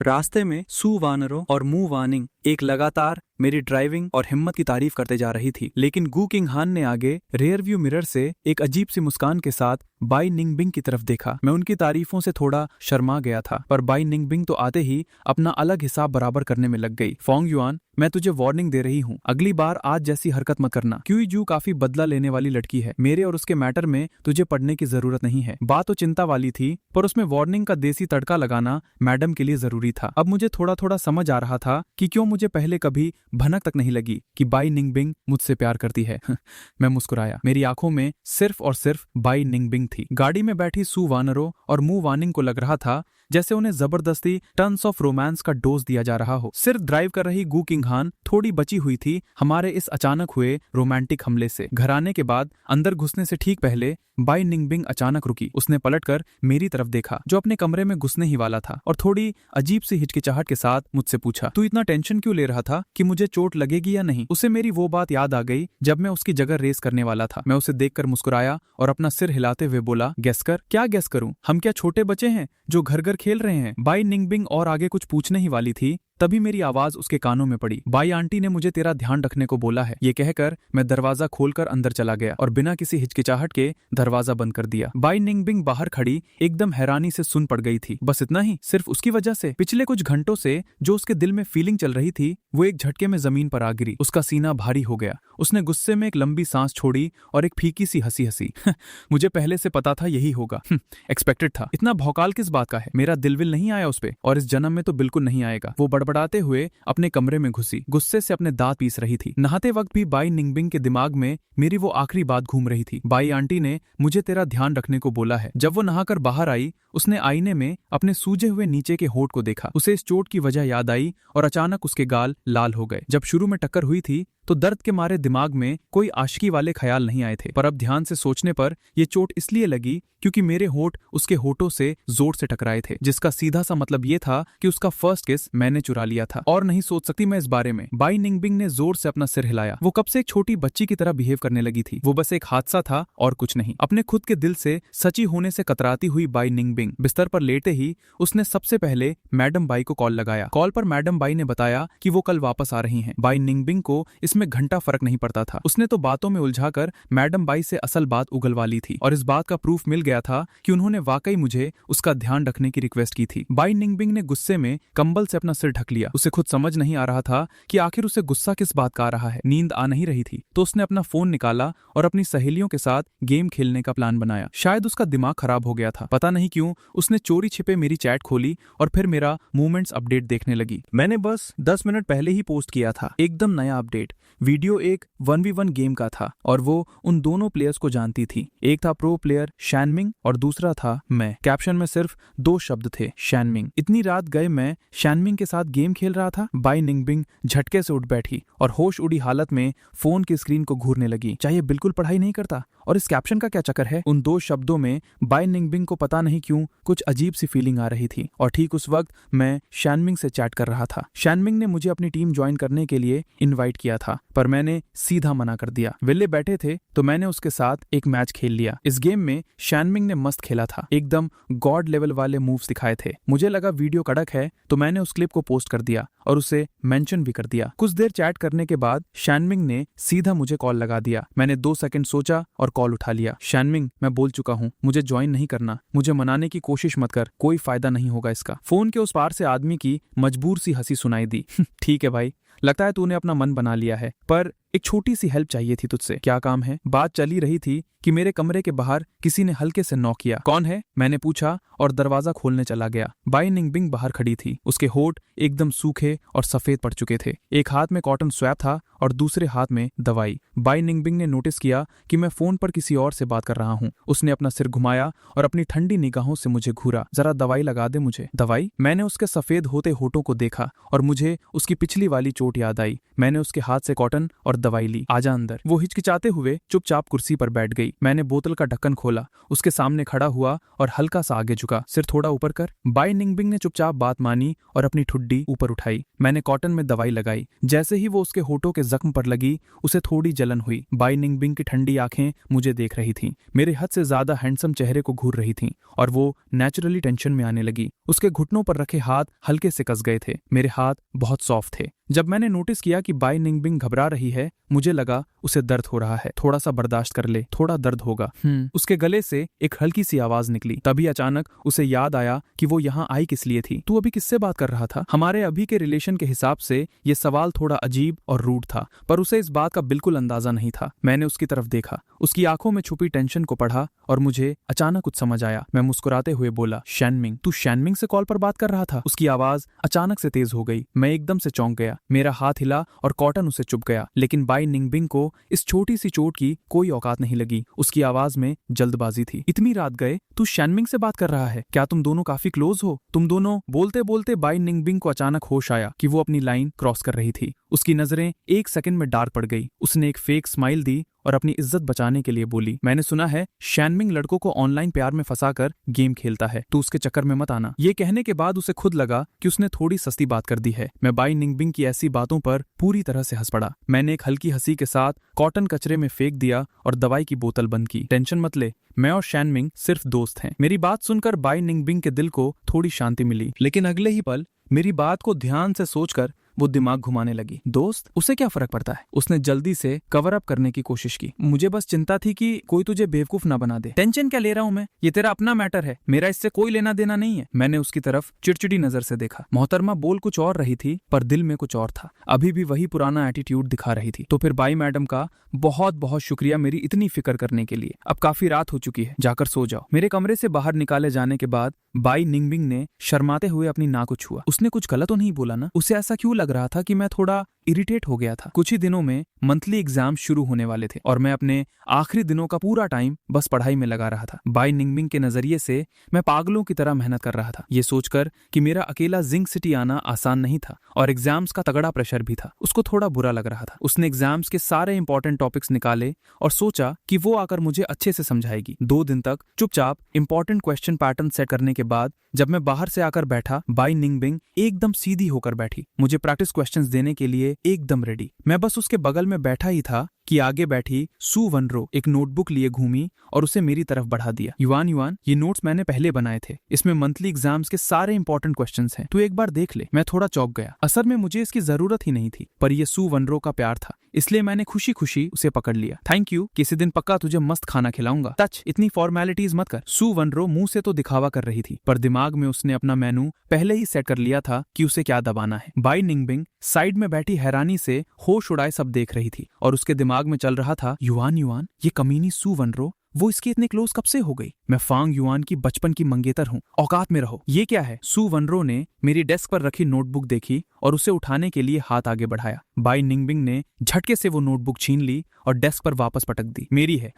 रास्ते में सू वानरों और मू वानिंग एक लगातार मेरी ड्राइविंग और हिम्मत की तारीफ करते जा रही थी, लेकिन गू किंग हान ने आगे रेयर व्यू मिरर से एक अजीब सी मुस्कान के साथ बाई निंगबिंग की तरफ देखा। मैं उनकी तारीफों से थोड़ा शर्मा गया था, पर बाई निंगबिंग तो आते ही अपना अलग हिसाब बराबर करने में लग गई। फोंग युआन, मैं तुझे वार्निंग दे रही हूँ, अगली बार आज जैसी हरकत मत करना। क्यूई जू काफी बदला लेने वाली लड़की है, मेरे और उसके मैटर में तुझे पढ़ने की जरूरत नहीं है। बात तो चिंता वाली थी, पर उसमें वार्निंग का देसी तड़का लगाना मैडम के लिए जरूरी था। अब मुझे थोड़ा थोड़ा समझ आ रहा था कि क्यों मुझे पहले कभी भनक तक नहीं लगी कि बाई निंगबिंग मुझसे प्यार करती है। मैं मुस्कुराया, मेरी आंखों में सिर्फ और सिर्फ बाई निंगबिंग थी। गाड़ी में बैठी सू वानरों और मू वानिंग को लग रहा था जैसे उन्हें जबरदस्ती टन्स ऑफ रोमांस का डोज दिया जा रहा हो। सिर्फ ड्राइव कर रही गू किंग हान थोड़ी बची हुई थी हमारे इस अचानक हुए रोमांटिक हमले से। घर आने के बाद अंदर घुसने से ठीक पहले बाई निंगबिंग अचानक रुकी। उसने पलटकर मेरी तरफ देखा, जो अपने कमरे में घुसने ही वाला था, और थोड़ी अजीब सी हिचकिचाहट के साथ मुझसे पूछा, तू इतना टेंशन क्यों ले रहा था कि मुझे चोट लगेगी या नहीं? उसे मेरी वो बात याद आ गई जब मैं उसकी जगह रेस करने वाला था। मैं उसे देखकर मुस्कुराया और अपना सिर हिलाते हुए बोला, गेस कर। क्या गेस करूं? हम क्या छोटे बच्चे हैं जो घर घर खेल रहे हैं? बाई निंगबिंग और आगे कुछ पूछने ही वाली थी, तभी मेरी आवाज उसके कानों में पड़ी। बाई आंटी ने मुझे तेरा ध्यान रखने को बोला है। ये कहकर मैं दरवाजा खोलकर अंदर चला गया और बिना किसी हिचकिचाहट के दरवाजा बंद कर दिया। बाई निंगबिंग बाहर खड़ी एकदम हैरानी से सुन पड़ गई थी। बस इतना ही? सिर्फ उसकी वजह से? पिछले कुछ घंटों से जो उसके दिल में फीलिंग चल रही थी वो एक झटके में जमीन पर आ गिरी। उसका सीना भारी हो गया। उसने गुस्से में एक लंबी सांस छोड़ी और एक फीकी सी हंसी हंसी। मुझे पहले से पता था यही होगा। एक्सपेक्टेड था। इतना भौकाल किस बात का है? मेरा दिलविल नहीं आया उस पे, और इस जन्म में तो बिल्कुल नहीं आएगा। वो बड़बड़ाते हुए अपने कमरे में घुसी, गुस्से से अपने दांत पीस रही थी। नहाते वक्त भी बाई निंगबिंग के दिमाग में मेरी वो आखिरी बात घूम रही थी। बाई आंटी ने मुझे तेरा ध्यान रखने को बोला है। जब वो नहाकर बाहर आई, उसने आईने में अपने सूजे हुए नीचे के होंठ को देखा। उसे इस चोट की वजह याद आई और अचानक उसके गाल लाल हो गए। जब शुरू में टक्कर हुई थी तो दर्द के मारे दिमाग में कोई आशिकी वाले ख्याल नहीं आए थे, पर अब ध्यान से सोचने पर यह चोट इसलिए लगी क्योंकि मेरे होंठ उसके होठों से जोर से टकराए थे, जिसका सीधा सा मतलब ये था कि उसका फर्स्ट किस मैंने चुरा लिया था। और नहीं सोच सकती मैं इस बारे में। बाई निंगबिंग ने जोर से अपना सिर हिलाया। वो कब से एक छोटी बच्ची की तरह बिहेव करने लगी थी। वो बस एक हादसा था और कुछ नहीं। अपने खुद के दिल से सची होने से कतराती हुई बाई निंगबिंग बिस्तर पर लेटे ही उसने सबसे पहले मैडम बाई को कॉल लगाया। कॉल पर मैडम बाई ने बताया कि वो कल वापस आ रही हैं। बाई निंगबिंग को इसमें घंटा फर्क नहीं पड़ता था। उसने तो बातों में उलझाकर मैडम बाई से असल बात उगलवा ली थी, और इस बात का प्रूफ मिल गया था कि उन्होंने वाकई मुझे उसका ध्यान रखने की रिक्वेस्ट की थी। बाई निंगबिंग ने गुस्से में कंबल से अपना सिर ढक लिया। उसे खुद समझ नहीं आ रहा था कि आखिर उसे गुस्सा किस बात का आ रहा है। नींद आ नहीं रही थी, तो उसने अपना फोन निकाला और अपनी सहेलियों के साथ गेम खेलने का प्लान बनाया। शायद उसका दिमाग खराब हो गया था, पता नहीं क्यों उसने चोरी छिपे मेरी चैट खोली और फिर मेरा मूवमेंट्स अपडेट देखने लगी। मैंने बस 10 मिनट पहले ही पोस्ट किया था, एकदम नया अपडेट। वीडियो एक 1v1 गेम का था और वो उन दोनों प्लेयर्स को जानती थी। एक था प्रो प्लेयर शैनमिंग और दूसरा था मैं। कैप्शन में सिर्फ 2 शब्द थे, शैनमिंग। इतनी रात गए मैं शैनमिंग के साथ गेम खेल रहा था। बाई निंगबिंग झटके से उठ बैठी और होश उड़ी हालत में फोन की स्क्रीन को घूरने लगी। चाहे बिल्कुल पढ़ाई नहीं करता, और इस कैप्शन का क्या चक्कर है? उन 2 शब्दों में बाई निंगबिंग को पता नहीं क्यों कुछ अजीब सी फीलिंग आ रही थी, और ठीक उस वक्त मैं शैनमिंग से चैट कर रहा था। शैनमिंग ने मुझे अपनी टीम ज्वाइन करने के लिए इनवाइट किया था, पर मैंने सीधा मना कर दिया। विल्ले बैठे थे तो मैंने उसके साथ एक मैच खेल लिया। इस गेम में शैनमिंग ने मस्त खेला था, एकदम गॉड लेवल वाले मूव्स दिखाए थे। मुझे लगा वीडियो कड़क है तो मैंने उस क्लिप को पोस्ट कर दिया और उसे मेंशन भी कर दिया। कुछ देर चैट करने के बाद शैनमिंग ने सीधा मुझे कॉल लगा दिया। मैंने 2 सेकंड सोचा और कॉल उठा लिया। शैनमिंग, मैं बोल चुका हूँ, मुझे ज्वाइन नहीं करना। मुझे मनाने की कोशिश मत कर, कोई फायदा नहीं होगा इसका। फोन के उस पार से आदमी की मजबूर सी हंसी सुनाई दी। ठीक है भाई, लगता है तूने अपना मन बना लिया है, पर एक छोटी सी हेल्प चाहिए थी तुझसे। क्या काम है? बात चली रही थी कि मेरे कमरे के बाहर किसी ने हल्के से नॉक किया। कौन है? मैंने पूछा और दरवाजा खोलने चला गया। बाई निंगबिंग बाहर खड़ी थी। उसके होठ एकदम सूखे और सफेद पड़ चुके थे। एक हाथ में कॉटन स्वैप था और दूसरे हाथ में दवाई। बाई निंगबिंग ने नोटिस किया कि मैं फोन पर किसी और से बात कर रहा हूँ। उसने अपना सिर घुमाया और अपनी ठंडी निगाहों से मुझे घूरा। जरा दवाई लगा दे मुझे। दवाई? मैंने उसके सफेद होते होठों को देखा और मुझे उसकी पिछली वाली चोट याद आई। मैंने उसके हाथ से कॉटन और दवाई ली, आजा अंदर। वो हिचकिचाते हुए चुपचाप कुर्सी पर बैठ गई। मैंने बोतल का ढक्कन खोला, उसके सामने खड़ा हुआ और हल्का सा आगे झुका। सिर थोड़ा ऊपर कर। बाई निंगबिंग ने चुपचाप बात मानी और अपनी ठुड्डी ऊपर उठाई। मैंने कॉटन में दवाई लगाई। जैसे ही वो उसके होठों के जख्म पर लगी, उसे थोड़ी जलन हुई। बाई निंगबिंग की ठंडी आंखें मुझे देख रही थीं, मेरे हद से ज्यादा हैंडसम चेहरे को घूर रही थीं और वो नेचुरली टेंशन में आने लगी। उसके घुटनों पर रखे हाथ हल्के से कस गए थे। मेरे हाथ बहुत सॉफ्ट थे। जब मैंने नोटिस किया कि बाई निंगबिंग घबरा रही है, मुझे लगा उसे दर्द हो रहा है। थोड़ा सा बर्दाश्त कर ले, थोड़ा दर्द होगा। उसके गले से एक हल्की सी आवाज निकली। तभी अचानक उसे याद आया कि वो यहाँ आई किस लिए थी। तू अभी किससे बात कर रहा था? हमारे अभी के रिलेशन के हिसाब से ये सवाल थोड़ा अजीब और रूड था, पर उसे इस बात का बिल्कुल अंदाजा नहीं था। मैंने उसकी तरफ देखा, उसकी आंखों में छुपी टेंशन को पढ़ा और मुझे अचानक कुछ समझ आया। मैं मुस्कुराते हुए बोला, शैनमिंग, तू शैनमिंग से कॉल पर बात कर रहा था? उसकी आवाज अचानक से तेज हो गई। मैं एकदम से चौंक गया। मेरा हाथ हिला और कॉटन उसे चुभ गया, लेकिन बाई निंगबिंग को इस छोटी सी चोट की कोई औकात नहीं लगी। उसकी आवाज में जल्दबाजी थी। इतनी रात गए तू शैनमिंग से बात कर रहा है? क्या तुम दोनों काफी क्लोज हो? तुम दोनों? बोलते बोलते बाई निंगबिंग को अचानक होश आया कि वो अपनी लाइन क्रॉस कर रही थी। उसकी नजरें एक सेकंड में डार्क पड़ गई। उसने एक फेक स्माइल दी और अपनी इज्जत बचाने के लिए बोली, मैंने सुना है शैनमिंग लड़कों को ऑनलाइन प्यार में फंसाकर गेम खेलता है, तू उसके चक्कर में मत आना। ये कहने के बाद उसे खुद लगा कि उसने थोड़ी सस्ती बात कर दी है। मैं बाई निंगबिंग की ऐसी बातों पर पूरी तरह से हंस पड़ा। मैंने एक हल्की हंसी के साथ कॉटन कचरे में फेंक दिया और दवाई की बोतल बंद की। टेंशन मत ले, मैं और शैनमिंग सिर्फ दोस्त हैं। मेरी बात सुनकर बाई निंगबिंग के दिल को थोड़ी शांति मिली, लेकिन अगले ही पल मेरी बात को ध्यान से सोचकर वो दिमाग घुमाने लगी। दोस्त, उसे क्या फर्क पड़ता है? उसने जल्दी से कवर अप करने की कोशिश की। मुझे बस चिंता थी कि कोई तुझे बेवकूफ ना बना दे। टेंशन क्या ले रहा हूं मैं? ये तेरा अपना मैटर है, मेरा इससे कोई लेना देना नहीं है। मैंने उसकी तरफ चिड़चिड़ी नजर से देखा। मोहतरमा बोल कुछ और रही थी, पर दिल में कुछ और था। अभी भी वही पुराना एटीट्यूड दिखा रही थी। तो फिर बाई मैडम का बहुत बहुत शुक्रिया मेरी इतनी फिक्र करने के लिए। अब काफी रात हो चुकी है, जाकर सो जाओ। मेरे कमरे से बाहर निकाले जाने के बाद बाई निंगबिंग ने शर्माते हुए अपनी नाक को छुआ। उसने कुछ गलत तो नहीं बोला ना? उसे ऐसा क्यों लग रहा था कि मैं थोड़ा इरिटेट हो गया था? कुछ ही दिनों में मंथली एग्जाम शुरू होने वाले थे और मैं अपने आखिरी दिनों का पूरा टाइम बस पढ़ाई में लगा रहा था। बाई निंगबिंग के नजरिए से मैं पागलों की तरह मेहनत कर रहा था, ये सोचकर कि मेरा अकेला जिंक सिटी आना आसान नहीं था और एग्जाम्स का तगड़ा प्रेशर भी था। उसको थोड़ा बुरा लग रहा था। उसने एग्जाम्स के सारे इंपॉर्टेंट टॉपिक्स निकाले और सोचा कि वो आकर मुझे अच्छे से समझाएगी। 2 दिन तक चुपचाप इंपॉर्टेंट क्वेश्चन पैटर्न सेट करने के बाद जब मैं बाहर से आकर बैठा, बाई निंगबिंग एकदम सीधी होकर बैठी, मुझे प्रैक्टिस क्वेश्चंस देने के लिए एकदम रेडी। मैं बस उसके बगल में बैठा ही था कि आगे बैठी सू वनरो एक नोटबुक लिए घूमी और उसे मेरी तरफ बढ़ा दिया। युआन, ये नोट्स मैंने पहले बनाए थे, इसमें मंथली एग्जाम्स के सारे इंपॉर्टेंट क्वेश्चंस हैं, तू एक बार देख ले। मैं थोड़ा चौंक गया। असल में मुझे इसकी जरूरत ही नहीं थी, पर यह सू वनरो का प्यार था, इसलिए मैंने खुशी खुशी उसे पकड़ लिया। थैंक यू, किसी दिन पक्का तुझे मस्त खाना खिलाऊंगा। टच, इतनी फॉर्मेलिटीज मत कर। सू वनरो मुंह से तो दिखावा कर रही थी, पर दिमाग में उसने अपना मेनू पहले ही सेट कर लिया था कि उसे क्या दबाना है। बाई निंगबिंग साइड में बैठी हैरानी से होश उड़ाए सब देख रही थी और उसके दिमाग में चल रहा था, युआन, ये कमीनी सू वनरो, वो इसके इतने क्लोज कब से हो गई? मैं फांग युआन की बचपन की मंगेतर हूँ, औकात में रहो। ये क्या है? सू वनरो ने मेरी डेस्क पर रखी नोटबुक देखी और उसे उठाने के लिए हाथ आगे बढ़ाया। बाई निंगबिंग ने झटके से वो नोटबुक छीन ली और डेस्क पर वापस पटक दी। मेरी है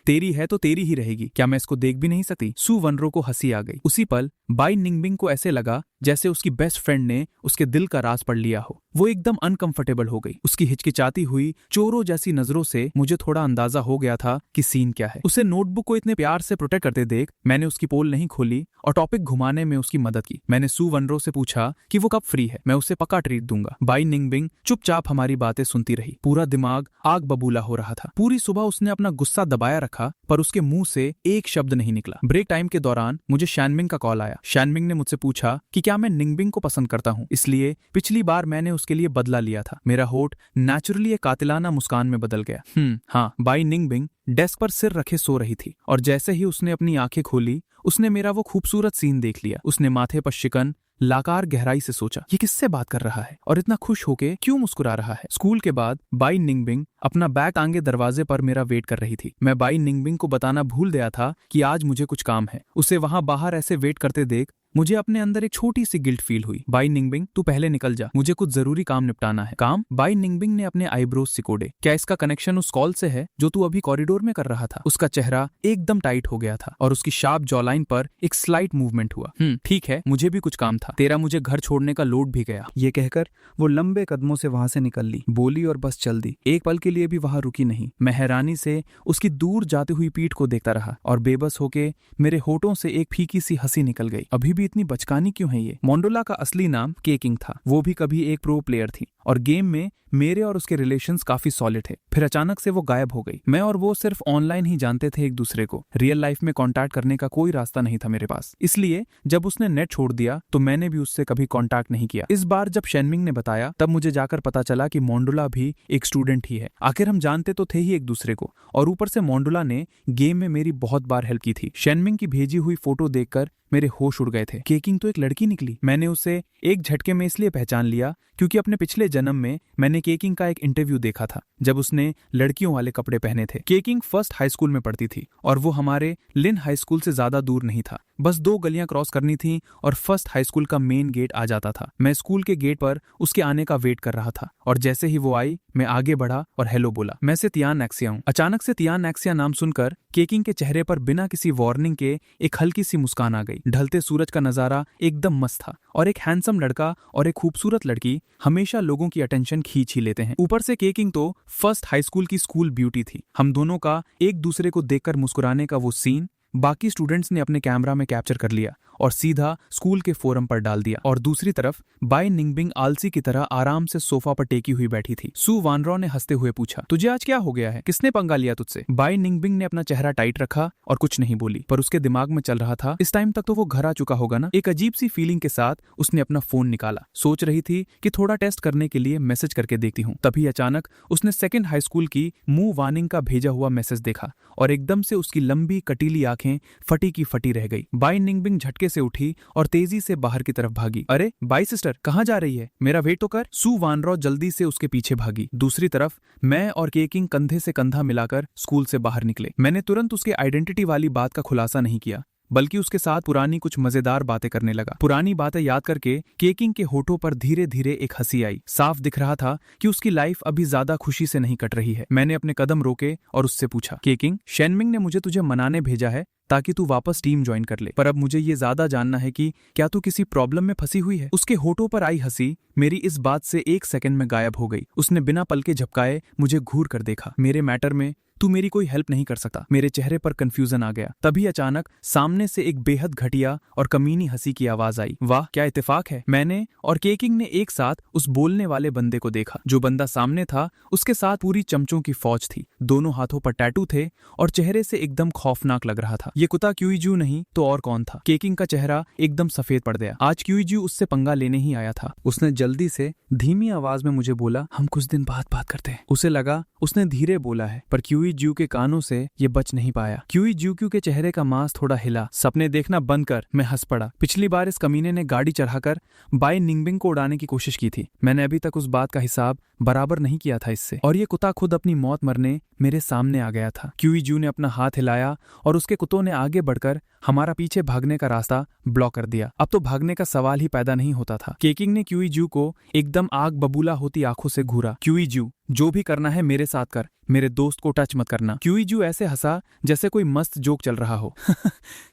तेरी है तो तेरी ही रहेगी, क्या मैं इसको देख भी नहीं सकती? सू वनरो को हंसी आ गई। उसी पल बाई निंगबिंग को ऐसे लगा जैसे उसकी बेस्ट फ्रेंड ने उसके दिल का राज पढ़ लिया हो। वो एकदम अनकंफर्टेबल हो गई। उसकी हिचकिचाती हुई चोरों जैसी नजरों से मुझे थोड़ा अंदाजा हो गया था कि सीन क्या है। उसे नोटबुक को इतने प्यार से प्रोटेक्ट करते देख मैंने उसकी पोल नहीं खोली और टॉपिक घुमाने में उसकी मदद की। मैंने सू वनरो से पूछा कि वो कब फ्री है, मैं उसे पक्का ट्रीट दूंगा। बाई निंगबिंग चुपचाप हमारी बातें सुनती रही। पूरा दिमाग आग बबूला हो रहा था। पूरी सुबह उसने अपना गुस्सा दबाया रखा, पर उसके मुंह से एक शब्द नहीं निकला। ब्रेक टाइम के दौरान मुझे शैनमिंग का कॉल आया। शैनमिंग ने मुझसे पूछा कि क्या मैं निंगबिंग को पसंद करता हूँ, इसलिए पिछली बार मैंने उसके लिए बदला लिया था। मेरा होठ नेचुरली एक कातिलाना मुस्कान में बदल गया। हाँ। बाई निंगबिंग डेस्क पर सिर रखे सो रही थी और जैसे ही उसने अपनी आंखें खोली, उसने मेरा वो खूबसूरत सीन देख लिया। उसने माथे पर शिकन लाकार गहराई से सोचा, ये किससे बात कर रहा है और इतना खुश होके क्यों मुस्कुरा रहा है? स्कूल के बाद बाई निंगबिंग अपना बैग टांगे दरवाजे पर मेरा वेट कर रही थी। मैं बाई निंगबिंग को बताना भूल गया था कि आज मुझे कुछ काम है। उसे वहां बाहर ऐसे वेट करते देख मुझे अपने अंदर एक छोटी सी गिल्ट फील हुई। बाई निंगबिंग, तू पहले निकल जा, मुझे कुछ जरूरी काम निपटाना है। काम? बाई निंगबिंग ने अपने आईब्रोज सिकोड़े। क्या इसका कनेक्शन उस कॉल से है जो तू अभी कॉरिडोर में कर रहा था? उसका चेहरा एकदम टाइट हो गया था और उसकी शार्प जॉलाइन पर एक स्लाइट मूवमेंट हुआ। ठीक है, मुझे भी कुछ काम था, तेरा मुझे घर छोड़ने का लोड भी गया। ये कहकर वो लंबे कदमों से वहां से निकल ली, बोली और बस चल दी। एक पल के लिए भी वहां रुकी नहीं। मैं हैरानी से उसकी दूर जाती हुई पीठ को देखता रहा और बेबस होके मेरे होठों से एक फीकी सी हंसी निकल गई। अभी भी इतनी बचकानी क्यों है ये? मोंडोला का असली नाम केकिंग था। वो भी कभी एक प्रो प्लेयर थी और गेम में मेरे और उसके रिलेशंस काफी सॉलिड थे। फिर अचानक से वो गायब हो गई। मैं और वो सिर्फ ऑनलाइन ही जानते थे एक दूसरे को। रियल लाइफ में कांटेक्ट करने का कोई रास्ता नहीं था मेरे पास। इसलिए जब उसने नेट छोड़ दिया तो मैंने भी उससे कभी कांटेक्ट नहीं किया। इस बार जब शेनमिंग ने बताया तब मुझे जाकर पता चला कि मोंडोला भी एक स्टूडेंट ही है। आखिर हम जानते तो थे ही एक दूसरे को, और ऊपर से मोंडोला ने गेम में मेरी बहुत बार हेल्प की थी। शेनमिंग की भेजी हुई फोटो देखकर मेरे होश उड़ गए थे। केकिंग तो एक लड़की निकली। मैंने उसे एक झटके में इसलिए पहचान लिया क्योंकि अपने पिछले जन्म में मैंने केकिंग का एक इंटरव्यू देखा था जब उसने लड़कियों वाले कपड़े पहने थे। केकिंग फर्स्ट हाई स्कूल में पढ़ती थी और वो हमारे लिन हाई स्कूल से ज्यादा दूर नहीं था। बस 2 गलियां क्रॉस करनी थी और फर्स्ट हाई स्कूल का मेन गेट आ जाता था। मैं स्कूल के गेट पर उसके आने का वेट कर रहा था और जैसे ही वो आई मैं आगे बढ़ा और हेलो बोला। मैं से तियान एक्सिया हूँ। अचानक से तियान एक्सिया नाम सुनकर केकिंग के चेहरे पर बिना किसी वार्निंग के एक हल्की सी मुस्कान आ गई। ढलते सूरज का नजारा एकदम मस्त था और एक हैंडसम लड़का और एक खूबसूरत लड़की हमेशा लोगों की अटेंशन खींच ही लेते हैं। ऊपर से केकिंग तो फर्स्ट हाई स्कूल की स्कूल ब्यूटी थी। हम दोनों का एक दूसरे को देखकर मुस्कुराने का वो सीन बाकी स्टूडेंट्स ने अपने कैमरा में कैप्चर कर लिया और सीधा स्कूल के फोरम पर डाल दिया। और दूसरी तरफ बाई निंगबिंग आलसी की तरह आराम से सोफा पर टेकी हुई बैठी थी। सु वानरॉ ने हंसते हुए पूछा, तुझे आज क्या हो गया है? किसने पंगा लिया तुझसे? बाई निंगबिंग ने अपना चेहरा टाइट रखा और कुछ नहीं बोली, पर उसके दिमाग में चल रहा था इस टाइम तक तो वो घर आ चुका होगा ना। एक अजीब सी फीलिंग के साथ उसने अपना फोन निकाला। सोच रही थी कि थोड़ा टेस्ट करने के लिए मैसेज करके देखती हूँ। तभी अचानक उसने सेकेंड हाई स्कूल की मूव वार्निंग का भेजा हुआ मैसेज देखा और एकदम से उसकी लंबी कटीली आंखें फटी की फटी रह गई। बाई निंगबिंग झटके से उठी और तेजी से बाहर की तरफ भागी। अरे बाई सिस्टर, कहाँ जा रही है? मेरा वेट तो कर। सु वानरॉ जल्दी से उसके पीछे भागी। दूसरी तरफ मैं और केकिंग कंधे से कंधा मिलाकर स्कूल से बाहर निकले। मैंने तुरंत उसके आइडेंटिटी वाली बात का खुलासा नहीं किया, बल्कि उसके साथ पुरानी कुछ मजेदार बातें करने लगा। पुरानी बातें याद करके केकिंग के होठों पर धीरे धीरे एक हंसी आई। साफ दिख रहा था कि उसकी लाइफ अभी ज्यादा खुशी से नहीं कट रही है। मैंने अपने कदम रोके और उससे पूछा, केकिंग, शेनमिंग ने मुझे तुझे मनाने भेजा है ताकि तू वापस टीम ज्वाइन कर ले, पर अब मुझे ये ज्यादा जानना है कि क्या तू किसी प्रॉब्लम में फंसी हुई है? उसके होठों पर आई हंसी मेरी इस बात से 1 सेकंड में गायब हो गई। उसने बिना पलके झपकाए मुझे घूर कर देखा। मेरे मैटर में तू मेरी कोई हेल्प नहीं कर सकता। मेरे चेहरे पर कंफ्यूजन आ गया। तभी अचानक सामने से एक बेहद घटिया और कमीनी हंसी की आवाज आई। वाह, क्या इत्तेफाक है। मैंने और केकिंग ने एक साथ उस बोलने वाले बंदे को देखा। जो बंदा सामने था उसके साथ पूरी चमचों की फौज थी। दोनों हाथों पर टैटू थे और चेहरे से एकदम खौफनाक लग रहा था। ये कुत्ता क्यूईजू नहीं तो और कौन था? केकिंग का चेहरा एकदम सफेद पड़ गया। आज क्यूईजू उससे पंगा लेने ही आया था। उसने जल्दी से धीमी आवाज में मुझे बोला, हम कुछ दिन बाद बात करते हैं। उसे लगा उसने धीरे बोला है, पर क्यूईजू के कानों से ये बच नहीं पाया। क्यूईजू के चेहरे का मांस थोड़ा हिला। सपने देखना बंद कर। मैं हंस पड़ा। पिछली बार इस कमीने ने गाड़ी चढ़ाकर बाई निंगबिंग को उड़ाने की कोशिश की थी। मैंने अभी तक उस बात का हिसाब बराबर नहीं किया था इससे, और ये कुत्ता खुद अपनी मौत मरने मेरे सामने आ गया था। क्यूईजू ने अपना हाथ हिलाया और उसके कुत्तों ने आगे बढ़कर हमारा पीछे भागने का रास्ता ब्लॉक कर दिया। अब तो भागने का सवाल ही पैदा नहीं होता था। केकिंग ने क्यूईजू को एकदम आग बबूला होती आंखों से घूरा। क्यूईजू, जो भी करना है मेरे साथ कर, मेरे दोस्त को टच मत करना। क्यूईजू ऐसे हंसा जैसे कोई मस्त जोक चल रहा हो।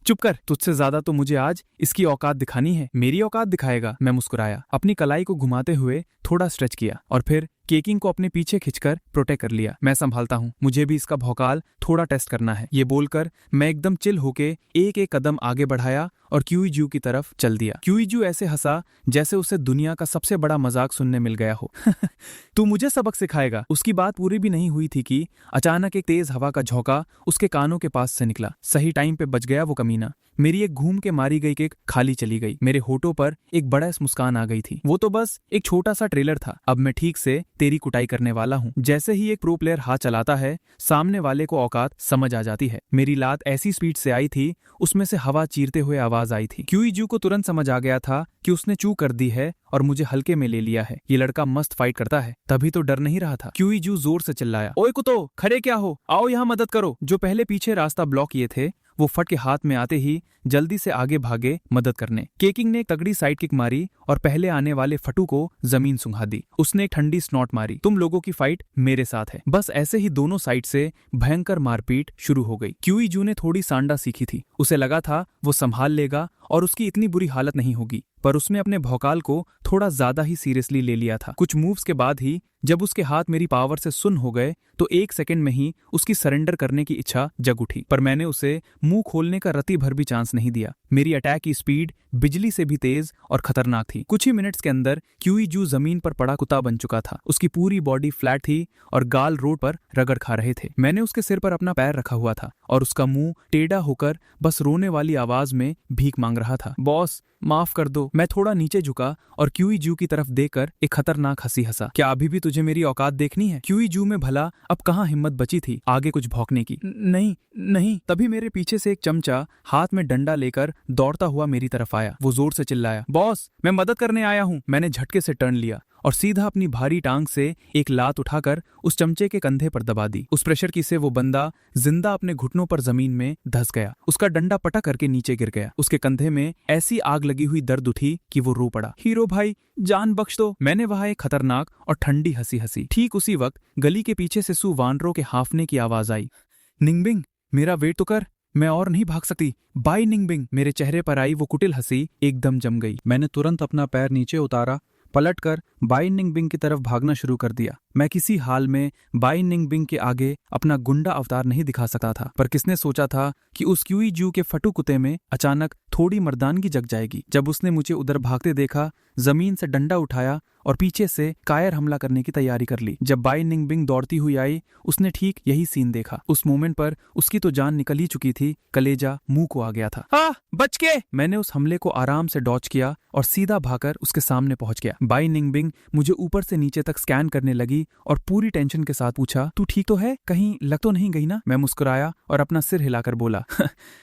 चुप कर, तुझसे ज्यादा तो मुझे आज इसकी औकात दिखानी है। मेरी औकात दिखाएगा? मैं मुस्कुराया, अपनी कलाई को घुमाते हुए थोड़ा स्ट्रेच किया और फिर केकिंग को अपने पीछे खिंचकर प्रोटेक्ट कर लिया। मैं संभालता हूँ, मुझे भी इसका भौकाल थोड़ा टेस्ट करना है। ये बोलकर मैं एकदम चिल होके एक एक कदम आगे बढ़ाया और क्यूईजू की तरफ चल दिया। क्यूईजू ऐसे हंसा जैसे उसे दुनिया का सबसे बड़ा मजाक सुनने मिल गया हो। तू मुझे सबक सिखाएगा? उसकी बात पूरी भी नहीं हुई थी कि अचानक एक तेज हवा का झोंका उसके कानों के पास से निकला। सही टाइम पे बच गया वो कमीना। मेरी एक घूम के मारी गई किक खाली चली गई। मेरे होठों पर एक बड़ा मुस्कान आ गई थी। वो तो बस एक छोटा सा ट्रेलर था। अब मैं ठीक से तेरी कुटाई करने वाला हूँ। जैसे ही एक प्रो प्लेयर हाथ चलाता है, सामने वाले को औकात समझ आ जाती है। मेरी लात ऐसी स्पीड से आई थी उसमें से हवा चीरते हुए आवाज आई थी। क्यूईजू को तुरंत समझ आ गया था कि उसने चूक कर दी है और मुझे हल्के में ले लिया है। ये लड़का मस्त फाइट करता है, तभी तो डर नहीं रहा था। क्यूईजू जोर से चिल्लाया, ओए कुत्तो, खड़े क्या हो? आओ यहाँ मदद करो। जो पहले पीछे रास्ता ब्लॉक किए थे वो फट के हाथ में आते ही जल्दी से आगे भागे मदद करने। केकिंग ने एक तगड़ी साइड किक मारी और पहले आने वाले फटू को जमीन सुंघा दी। उसने एक ठंडी स्नॉट मारी, तुम लोगों की फाइट मेरे साथ है। बस ऐसे ही दोनों साइड से भयंकर मारपीट शुरू हो गई। क्यूई जू ने थोड़ी सांडा सीखी थी, उसे लगा था वो संभाल लेगा और उसकी इतनी बुरी हालत नहीं होगी, पर उसने अपने भौकाल को थोड़ा ज्यादा ही सीरियसली ले लिया था। कुछ मूव्स के बाद ही जब उसके हाथ मेरी पावर से सुन्न हो गए तो 1 सेकंड में ही उसकी सरेंडर करने की इच्छा जग उठी, पर मैंने उसे मुंह खोलने का रत्ती भर भी चांस नहीं दिया। मेरी अटैक की स्पीड बिजली से भी तेज और खतरनाक थी। कुछ ही मिनट्स के अंदर क्यूई जू जमीन पर पड़ा कुत्ता बन चुका था। उसकी पूरी बॉडी फ्लैट थी और गाल रोड पर रगड़ खा रहे थे। मैंने उसके सिर पर अपना पैर रखा हुआ था और उसका मुंह टेढ़ा होकर बस रोने वाली आवाज में भीख मांग रहा था। बॉस माफ कर दो। मैं थोड़ा नीचे झुका और क्यूई जू की तरफ देखकर एक खतरनाक हंसी हंसा। क्या अभी भी तुझे मेरी औकात देखनी है? क्यूई जू में भला अब कहाँ हिम्मत बची थी आगे कुछ भौंकने की। नहीं नहीं। तभी मेरे पीछे से एक चमचा हाथ में डंडा लेकर दौड़ता हुआ मेरी तरफ आया। वो जोर से चिल्लाया, बॉस मैं मदद करने आया हूँ। मैंने झटके से टर्न लिया और सीधा अपनी भारी टांग से एक लात उठाकर उस चमचे के कंधे पर दबा दी। उस प्रेशर की से वो बंदा जिंदा अपने घुटनों पर जमीन में धंस गया। उसका डंडा पटक करके नीचे गिर गया। उसके कंधे में ऐसी आग लगी हुई दर्द उठी कि वो रो पड़ा। हीरो भाई जान बख्श दो। मैंने वहां एक खतरनाक और ठंडी हंसी हंसी। ठीक उसी वक्त गली के पीछे से सू वानरों के हांफने की आवाज आई। निंगबिंग मेरा वेट तो कर, मैं और नहीं भाग सकती। बाय निंगबिंग। मेरे चेहरे पर आई वो कुटिल हंसी एकदम जम गई। मैंने तुरंत अपना पैर नीचे उतारा, पलटकर बाई निंगबिंग की तरफ भागना शुरू कर दिया। मैं किसी हाल में बाई निंगबिंग के आगे अपना गुंडा अवतार नहीं दिखा सकता था, पर किसने सोचा था कि उस क्यूई जू के फटू कुत्ते में अचानक थोड़ी मर्दानगी जग जाएगी। जब उसने मुझे उधर भागते देखा, जमीन से डंडा उठाया और पीछे से कायर हमला करने की तैयारी कर ली। जब बाई निंगबिंग दौड़ती हुई आई, उसने ठीक यही सीन देखा। उस मोमेंट पर उसकी तो जान निकल ही चुकी थी, कलेजा मुंह को आ गया था। बच के! मैंने उस हमले को आराम से डॉज किया और सीधा भागकर उसके सामने पहुंच गया। बाई निंगबिंग मुझे ऊपर से नीचे तक स्कैन करने लगी और पूरी टेंशन के साथ पूछा, तू ठीक तो है? कहीं लग तो नहीं गई ना? मैं मुस्कुराया और अपना सिर हिलाकर बोला,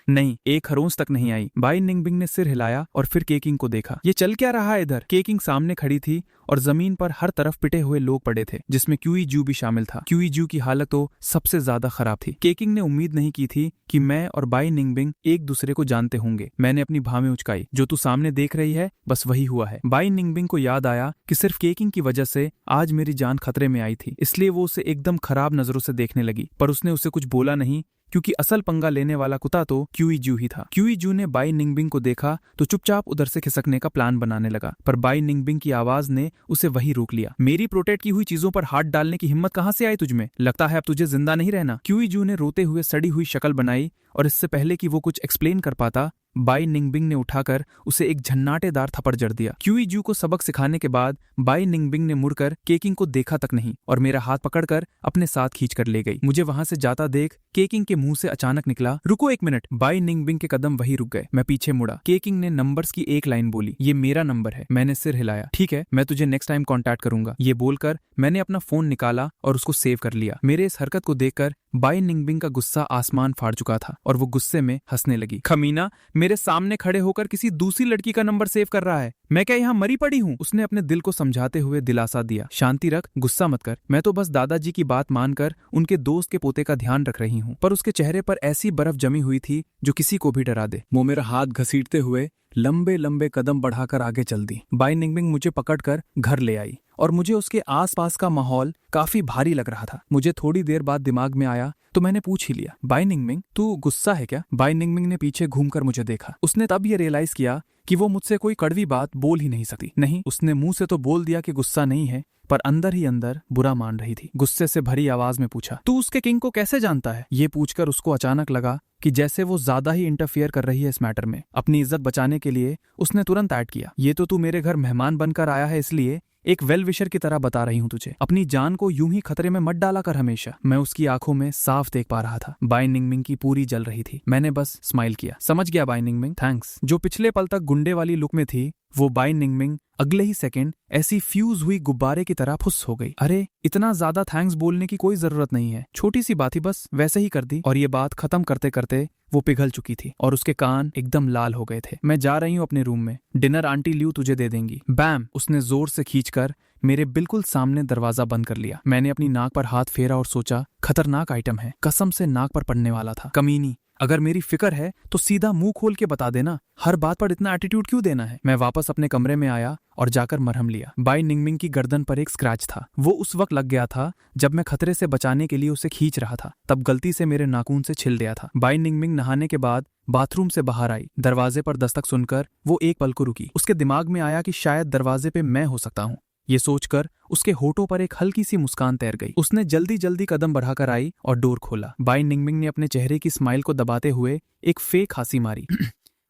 नहीं, एक खरोंच तक नहीं आई। बाई निंगबिंग ने सिर हिलाया और फिर केकिंग को देखा। ये चल क्या रहा है इधर? केकिंग सामने खड़ी थी और जमीन पर हर तरफ पिटे हुए लोग पड़े थे, जिसमें क्यूई जू भी शामिल था। क्यूई जू की हालत तो सबसे ज्यादा खराब थी। केकिंग ने उम्मीद नहीं की थी कि मैं और बाई निंगबिंग एक दूसरे को जानते होंगे। मैंने अपनी भावें उचकाई। जो तू सामने देख रही है बस वही हुआ है। बाई निंगबिंग को याद आया कि सिर्फ केकिंग की वजह से आज मेरी जान खतरे में आई थी, इसलिए वो उसे एकदम खराब नजरों से देखने लगी, पर उसने उसे कुछ बोला नहीं, क्योंकि असल पंगा लेने वाला कुत्ता तो क्यूई जू ही था। क्यूई जू ने बाई निंगबिंग को देखा तो चुपचाप उधर से खिसकने का प्लान बनाने लगा, पर बाई निंगबिंग की आवाज ने उसे वही रोक लिया। मेरी प्रोटेक्ट की हुई चीजों पर हाथ डालने की हिम्मत कहां से आई तुझमें? लगता है अब तुझे जिंदा नहीं रहना। क्यूई जू ने रोते हुए सड़ी हुई शक्ल बनाई और इससे पहले कि वो कुछ एक्सप्लेन कर पाता, बाई निंगबिंग ने उठाकर उसे एक झन्नाटेदार थप्पड़ जड़ दिया। क्यूई जू को सबक सिखाने के बाद बाई निंगबिंग ने मुड़कर केकिंग को देखा तक नहीं और मेरा हाथ पकड़कर अपने साथ खींचकर ले गई। मुझे वहां से जाता देख केकिंग के मुंह से अचानक निकला, रुको 1 मिनट। बाई निंगबिंग के कदम वहीं रुक गए। मैं पीछे मुड़ा। केकिंग ने नंबर्स की एक लाइन बोली, ये मेरा नंबर है। मैंने सिर हिलाया। ठीक है, मैं तुझे नेक्स्ट टाइम कॉन्टैक्ट करूंगा। ये बोलकर मैंने अपना फोन निकाला और उसको सेव कर लिया। मेरे इस हरकत को देखकर बाई निंगबिंग का गुस्सा आसमान फाड़ चुका था और वो गुस्से में हंसने लगी। खमीना, मेरे सामने खड़े होकर किसी दूसरी लड़की का नंबर सेव कर रहा है। मैं क्या यहाँ मरी पड़ी हूँ? उसने अपने दिल को समझाते हुए दिलासा दिया, शांति रख, गुस्सा मत कर। मैं तो बस दादाजी की बात मानकर उनके दोस्त के पोते का ध्यान रख रही हूँ। पर उसके चेहरे पर ऐसी बर्फ जमी हुई थी जो किसी को भी डरा दे। वो मेरा हाथ घसीटते हुए लंबे लंबे कदम बढ़ाकर आगे चल दी। बाई निंगबिंग मुझे पकड़कर घर ले आई और मुझे उसके आसपास का माहौल काफी भारी लग रहा था। मुझे थोड़ी देर बाद दिमाग में आया तो मैंने पूछ ही लिया, बाई निंगबिंग तू गुस्सा है क्या? बाई निंगबिंग ने पीछे घूमकर मुझे देखा। उसने तब ये रियलाइज किया कि वो मुझसे कोई कड़वी बात बोल ही नहीं सकती। नहीं, उसने मुंह से तो बोल दिया कि गुस्सा नहीं है, पर अंदर ही अंदर बुरा मान रही थी। गुस्से से भरी आवाज में पूछा, तू उसके किंग को कैसे जानता है? ये पूछकर उसको अचानक लगा कि जैसे वो ज्यादा ही इंटरफियर कर रही है इस मैटर में। अपनी इज्जत बचाने के लिए उसने तुरंत ऐड किया, ये तो तू मेरे घर मेहमान बनकर आया है, इसलिए एक वेल विशर की तरह बता रही हूँ तुझे। अपनी जान को यूं ही खतरे में मत डाला कर हमेशा। मैं उसकी आंखों में साफ देख पा रहा था, बाई निंगबिंग की पूरी जल रही थी। मैंने बस स्माइल किया। समझ गया बाई निंगबिंग, थैंक्स। जो पिछले पल तक गुंडे वाली लुक में थी, वो बाई निंगबिंग अगले ही सेकंड ऐसी फ्यूज हुई गुब्बारे की तरह फुस हो गई। अरे इतना ज्यादा थैंक्स बोलने की कोई जरूरत नहीं है, छोटी सी बात ही, बस वैसे ही कर दी। और ये बात खत्म करते करते वो पिघल चुकी थी और उसके कान एकदम लाल हो गए थे। मैं जा रही हूँ अपने रूम में, डिनर आंटी ल्यू तुझे दे देंगी। बैम! उसने जोर से खींचकर मेरे बिल्कुल सामने दरवाजा बंद कर लिया। मैंने अपनी नाक पर हाथ फेरा और सोचा, खतरनाक आइटम है, कसम से नाक पर पड़ने वाला था। कमीनी, अगर मेरी फिक्र है तो सीधा मुंह खोल के बता देना, हर बात पर इतना एटीट्यूड क्यों देना है। मैं वापस अपने कमरे में आया और जाकर मरहम लिया। बाई निंगमिंग की गर्दन पर एक स्क्रैच था। वो उस वक्त लग गया था जब मैं खतरे से बचाने के लिए उसे खींच रहा था, तब गलती से मेरे नाखून से छिल गया था। बाई निंगमिंग नहाने के बाद बाथरूम से बाहर आई। दरवाजे पर दस्तक सुनकर वो एक पल को रुकी। उसके दिमाग में आया कि शायद दरवाजे पे मैं हो सकता हूँ। ये सोचकर उसके होठों पर एक हल्की सी मुस्कान तैर गई। उसने जल्दी जल्दी कदम बढ़ाकर आई और डोर खोला। बाई निंगमिंग ने अपने चेहरे की स्माइल को दबाते हुए एक फेक हंसी मारी।